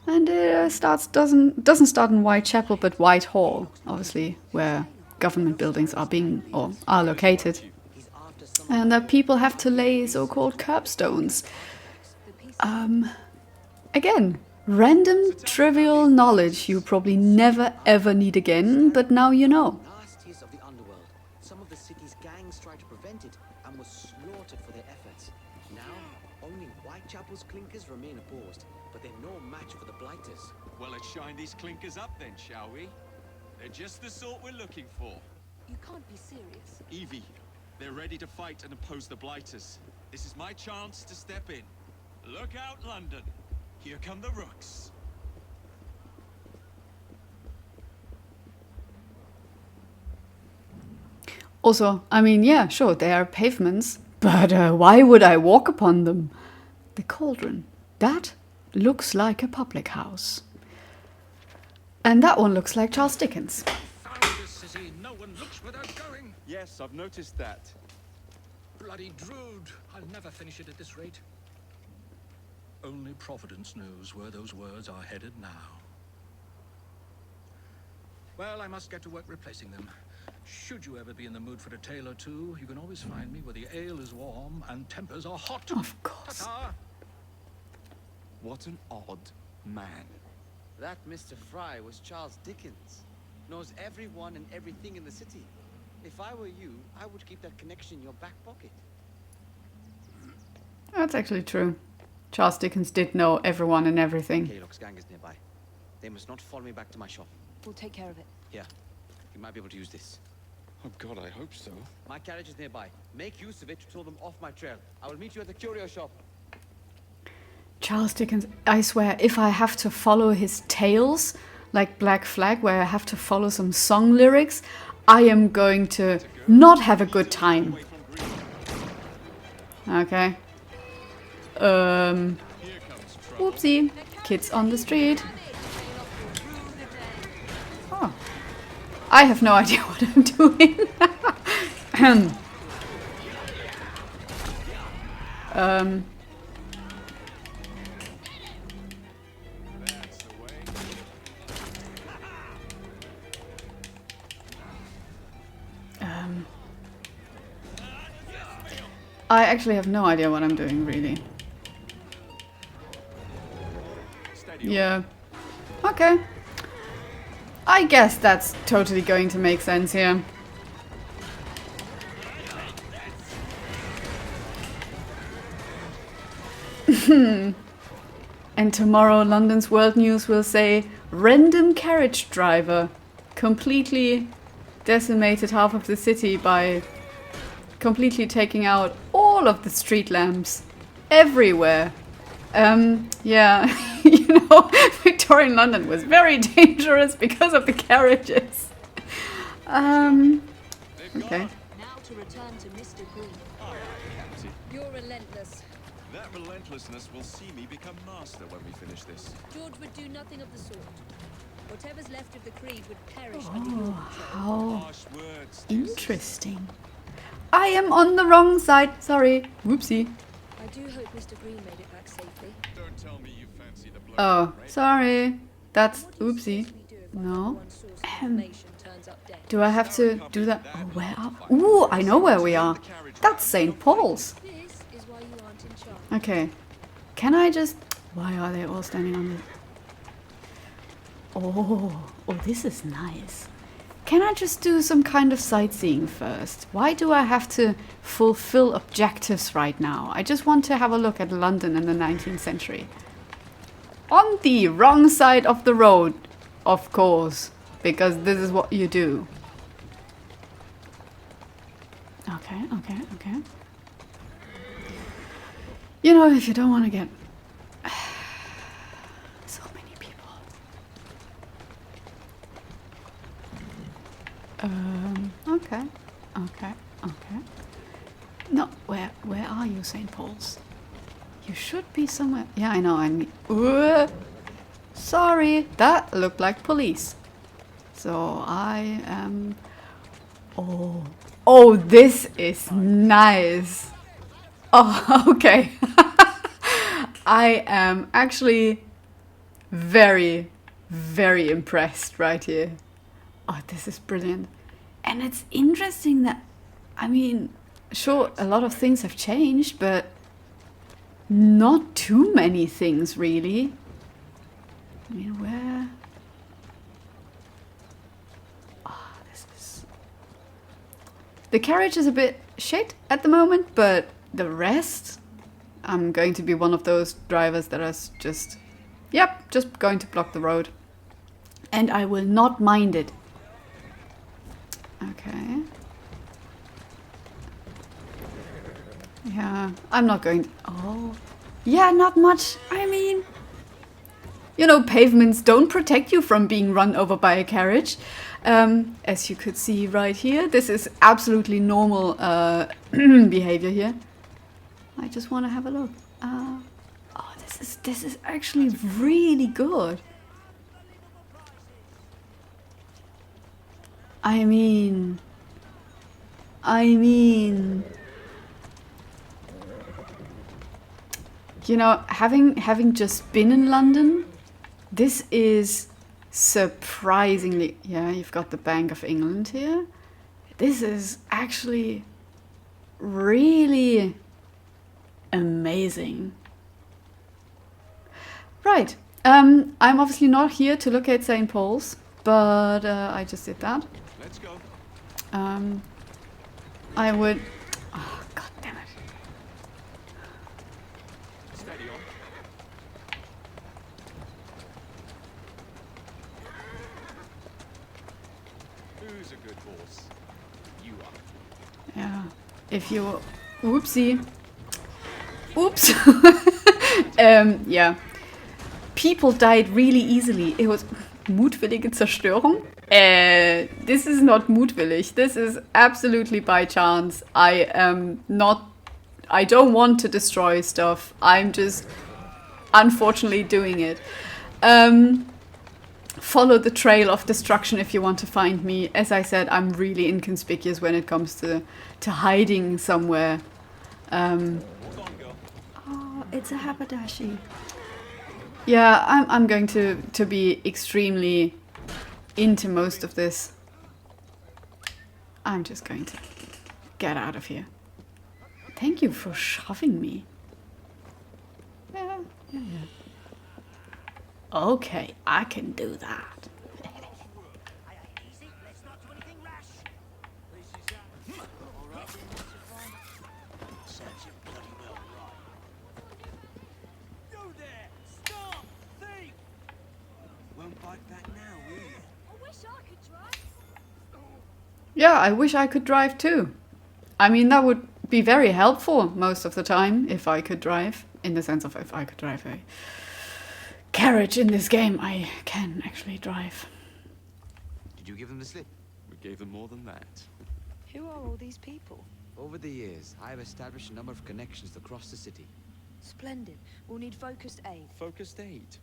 And it doesn't start in Whitechapel, but Whitehall, obviously, where government buildings are located. And that people have to lay so-called curbstones. Again, random trivial knowledge you probably never ever need again, but now you know. Nasties of the underworld. Some of the city's gangs tried to prevent it and were slaughtered for their efforts. Now, only Whitechapel's clinkers remain opposed, but they're no match for the blighters. Well, let's shine these clinkers up then, shall we? They're just the sort we're looking for. You can't be serious. Evie, they're ready to fight and oppose the blighters. This is my chance to step in. Look out, London. Here come the rooks. Also, I mean, yeah, sure, they are pavements, but why would I walk upon them? The Cauldron. That looks like a public house. And that one looks like Charles Dickens. Found this city. No one looks without going. Yes, I've noticed that. Bloody Drood. I'll never finish it at this rate. Only Providence knows where those words are headed now. Well, I must get to work replacing them. Should you ever be in the mood for a tale or two, you can always find me where the ale is warm and tempers are hot. Of course. Ta-ta. What an odd man. That Mr. Fry was Charles Dickens. Knows everyone and everything in the city. If I were you, I would keep that connection in your back pocket. That's actually true. Charles Dickens did know everyone and everything. Kaylock's gang is nearby. They must not follow me back to my shop. We'll take care of it. Here, you might be able to use this. Oh God, I hope so. My carriage is nearby. Make use of it to throw them off my trail. I will meet you at the curio shop. Charles Dickens, I swear, if I have to follow his tales, like Black Flag, where I have to follow some song lyrics, I am going to not have a good time. Okay. Whoopsie. Kids on the street. Oh. I have no idea what I'm doing. I actually have no idea what I'm doing, really. Yeah. Okay. I guess that's totally going to make sense here. And tomorrow London's World News will say, random carriage driver completely decimated half of the city by completely taking out all of the street lamps everywhere. Yeah, you know, Victorian London was very dangerous because of the carriages. Okay. Now to return to Mr. Green. You're relentless. That relentlessness will see me become master when we finish this. George would do nothing of the sort. Whatever's left of the Creed would perish under your Oh, control. how interesting. I am on the wrong side. Sorry. Whoopsie. I do hope Mr. Green made it back safely. Don't tell me you fancy the blow. Oh, sorry. That's oopsie. No. Do I have to do that? Oh, where are? Ooh, I know where we are. That's St. Paul's. This is why you aren't in charge. Okay. Can I just... Why are they all standing on Oh, this is nice. Can I just do some kind of sightseeing first? Why do I have to fulfill objectives right now? I just want to have a look at London in the 19th century. On the wrong side of the road, of course, because this is what you do. Okay. You know, if you don't want to get so many people. Okay. No, where are you, St. Paul's? You should be somewhere. Yeah, I know. Sorry, that looked like police. So I am. Oh, this is nice. Oh, okay. I am actually very, very impressed right here. Oh, this is brilliant. And it's interesting that, I mean, sure, a lot of things have changed, but not too many things, really. I mean, where? Oh, this is... The carriage is a bit shit at the moment, but the rest, I'm going to be one of those drivers that is just, yep, just going to block the road. And I will not mind it. Okay. Yeah, I'm not going to... Oh. Yeah, not much. I mean... You know, pavements don't protect you from being run over by a carriage. As you could see right here, this is absolutely normal behavior here. I just want to have a look. Oh, this is actually really good. I mean, you know, having just been in London, this is surprisingly, yeah, you've got the Bank of England here. This is actually really amazing. Right, I'm obviously not here to locate St. Paul's, but I just did that. Let's go. I would... Oh, god damn it. Steady on. Who's a good horse? You are. Yeah, if you... Oopsie. Oops. Yeah. People died really easily. It was mutwillige Zerstörung. This is not mutwillig. This is absolutely by chance. I don't want to destroy stuff. I'm just unfortunately doing it. Follow the trail of destruction if you want to find me. As I said, I'm really inconspicuous when it comes to hiding somewhere. Oh, it's a haberdashery. Yeah, I'm going to be extremely into most of this. I'm just going to get out of here. Thank you for shoving me. Yeah. Okay, I can do that. Yeah, I wish I could drive too. I mean, that would be very helpful most of the time if I could drive. In the sense of if I could drive a carriage in this game, I can actually drive. Did you give them the slip? We gave them more than that. Who are all these people? Over the years, I have established a number of connections across the city. Splendid. We'll need focused aid. Focused aid.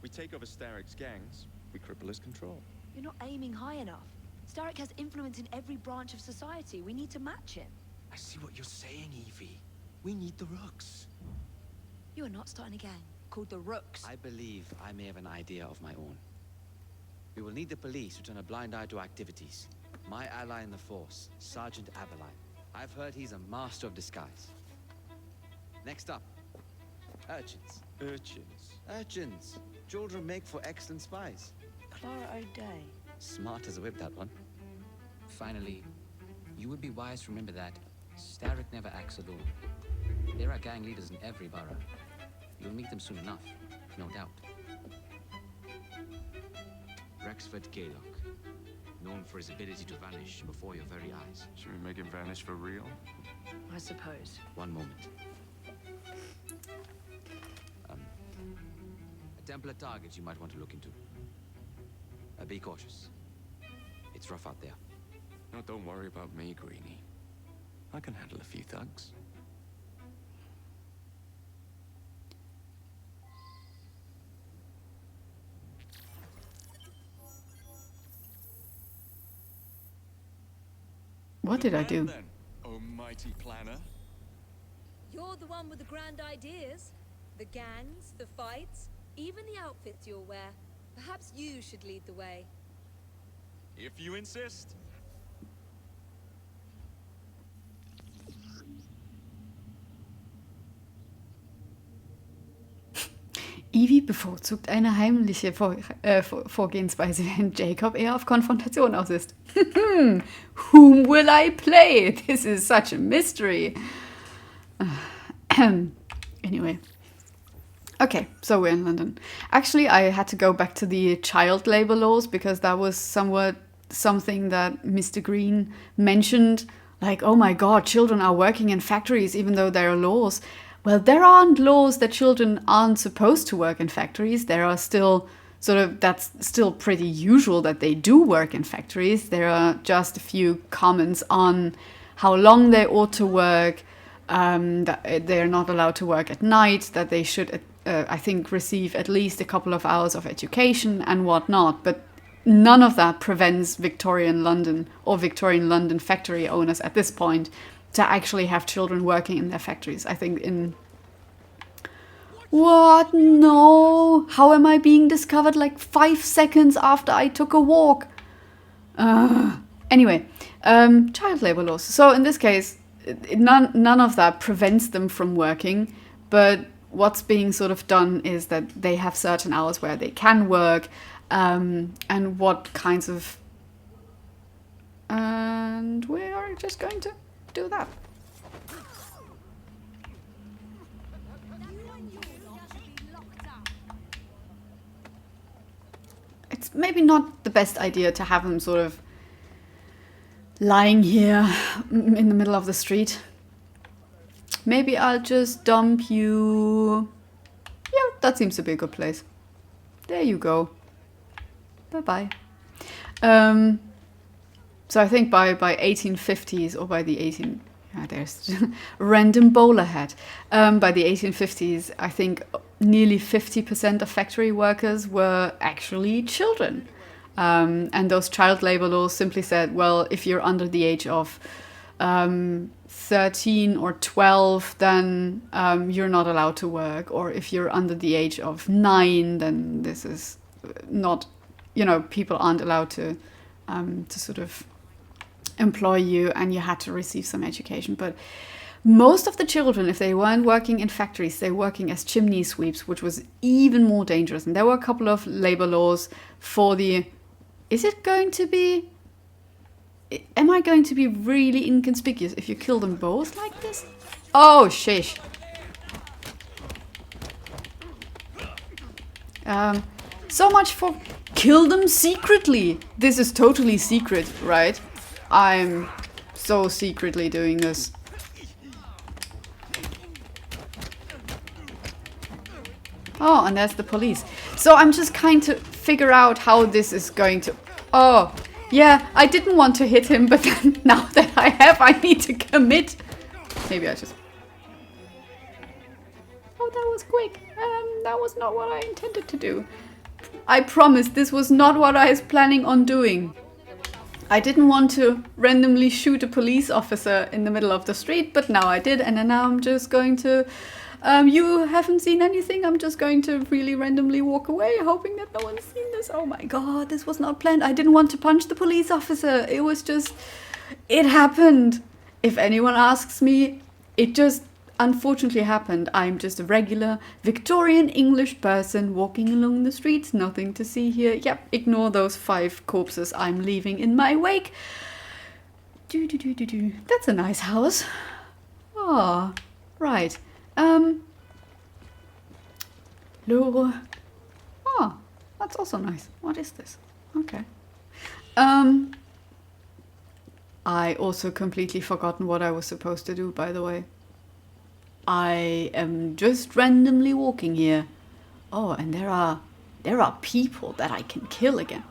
We take over Starrick's gangs, we cripple his control. You're not aiming high enough. Starrick has influence in every branch of society. We need to match him. I see what you're saying, Evie. We need the Rooks. You are not starting a gang called the Rooks. I believe I may have an idea of my own. We will need the police to turn a blind eye to activities. My ally in the force, Sergeant Aberline. I've heard he's a master of disguise. Next up, urchins. Urchins? Urchins. Children make for excellent spies. Clara O'Day. Smart as a whip, that one. Finally, you would be wise to remember that Starrick never acts alone. There are gang leaders in every borough. You'll meet them soon enough, no doubt. Rexford Gaylock, known for his ability to vanish before your very eyes. Should we make him vanish for real? I suppose. One moment. A Templar target you might want to look into. Be cautious. It's rough out there. No, don't worry about me, Greenie. I can handle a few thugs. What did I do? Then, oh mighty planner. You're the one with the grand ideas. The gangs, the fights, even the outfits you'll wear. Perhaps you should lead the way. If you insist. Evie bevorzugt eine heimliche Vorgehensweise, während Jacob eher auf Konfrontation aus ist. Whom will I play? This is such a mystery. Anyway. Okay, so we're in London. Actually, I had to go back to the child labor laws because that was something that Mr. Green mentioned. Like, oh my god, children are working in factories even though there are laws. Well, there aren't laws that children aren't supposed to work in factories. There are still that's still pretty usual that they do work in factories. There are just a few comments on how long they ought to work, that they're not allowed to work at night, that they should, I think, receive at least a couple of hours of education and whatnot. But none of that prevents Victorian London or Victorian London factory owners at this point to actually have children working in their factories. I think in... What? No! How am I being discovered like 5 seconds after I took a walk? Anyway, child labor laws. So in this case, none of that prevents them from working, but what's being sort of done is that they have certain hours where they can work, and what kinds of... And we are just going to do that. It's maybe not the best idea to have him sort of lying here in the middle of the street. Maybe I'll just dump you... Yeah, that seems to be a good place. There you go. Bye-bye. So I think by 1850s or by the 18... there's random bowler hat. By the 1850s, I think nearly 50% of factory workers were actually children. And those child labor laws simply said, well, if you're under the age of 13 or 12, then you're not allowed to work. Or if you're under the age of 9, then this is not, people aren't allowed to sort of employ you, and you had to receive some education. But most of the children, if they weren't working in factories, they were working as chimney sweeps, which was even more dangerous. And there were a couple of labor laws for the... Is it going to be... Am I going to be really inconspicuous if you kill them both like this? Oh, shish. So much for kill them secretly. This is totally secret, right? I'm so secretly doing this. Oh, and there's the police. So I'm just trying to figure out how this is going to... Oh, yeah, I didn't want to hit him, but then now that I have, I need to commit. Maybe I just... Oh, that was quick. That was not what I intended to do. I promise this was not what I was planning on doing. I didn't want to randomly shoot a police officer in the middle of the street, but now I did, and then now I'm just going to... you haven't seen anything, I'm just going to really randomly walk away, hoping that no one's seen this. Oh my god, this was not planned. I didn't want to punch the police officer. It was just... It happened. If anyone asks me, it just unfortunately happened. I'm just a regular Victorian English person walking along the streets. Nothing to see here. Yep, ignore those 5 corpses I'm leaving in my wake. That's a nice house. Ah, right. Laura. Oh, that's also nice. What is this? Okay. I also completely forgotten what I was supposed to do, by the way. I am just randomly walking here. Oh, and there are people that I can kill again.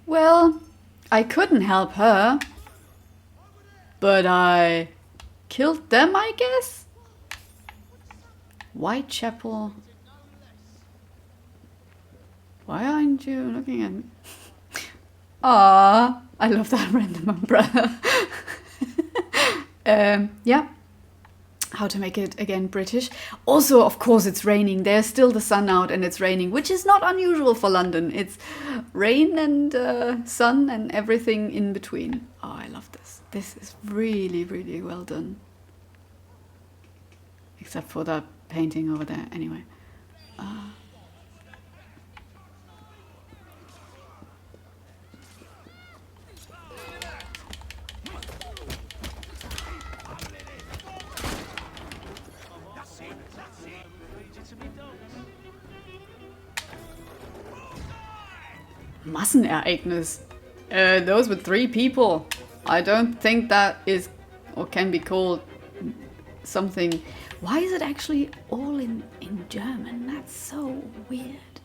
Well, I couldn't help her, but I killed them, I guess? Whitechapel. Why aren't you looking at me? Ah, I love that random umbrella. Yeah. How to make it again British. Also, of course, it's raining. There's still the sun out and it's raining, which is not unusual for London. It's rain and sun and everything in between. Oh, I love this. This is really, really well done. Except for that painting over there. Anyway. Massenereignis. Those were 3 people. I don't think that is or can be called something. Why is it actually all in German? That's so weird.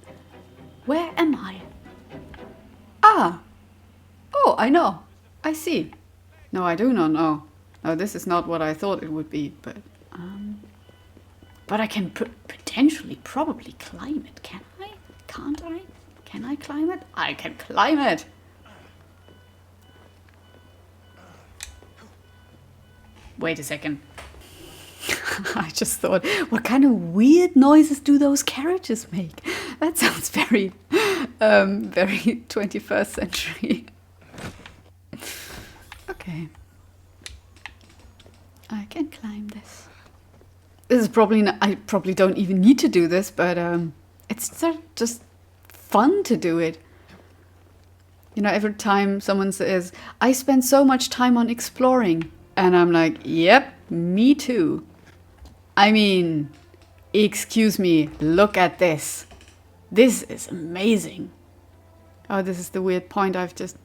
Where am I? Ah! Oh, I know. I see. No, I do not know. No, this is not what I thought it would be, but I can potentially probably climb it, can I? Can't I? Can I climb it? I can climb it! Wait a second. I just thought, what kind of weird noises do those carriages make? That sounds very, very 21st century. Okay. I can climb this. This is probably not, I probably don't even need to do this, but it's just fun to do it. You know, every time someone says, I spend so much time on exploring, and I'm like, yep, me too. I mean, excuse me, look at this. This is amazing. Oh, this is the weird point I've just...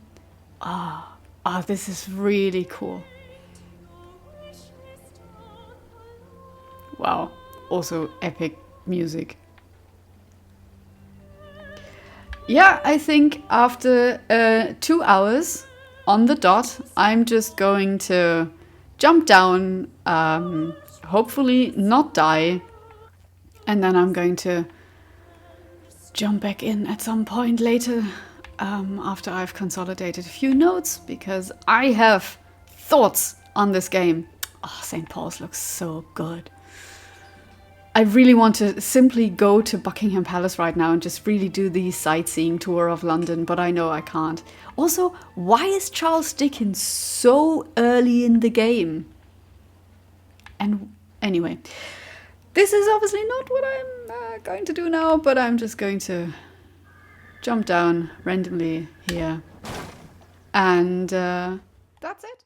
this is really cool. Wow, also epic music. Yeah, I think after 2 hours on the dot, I'm just going to jump down, hopefully not die, and then I'm going to jump back in at some point later after I've consolidated a few notes, because I have thoughts on this game. Oh, St. Paul's looks so good. I really want to simply go to Buckingham Palace right now and just really do the sightseeing tour of London, but I know I can't. Also, why is Charles Dickens so early in the game? And anyway, this is obviously not what I'm going to do now, but I'm just going to jump down randomly here. And that's it.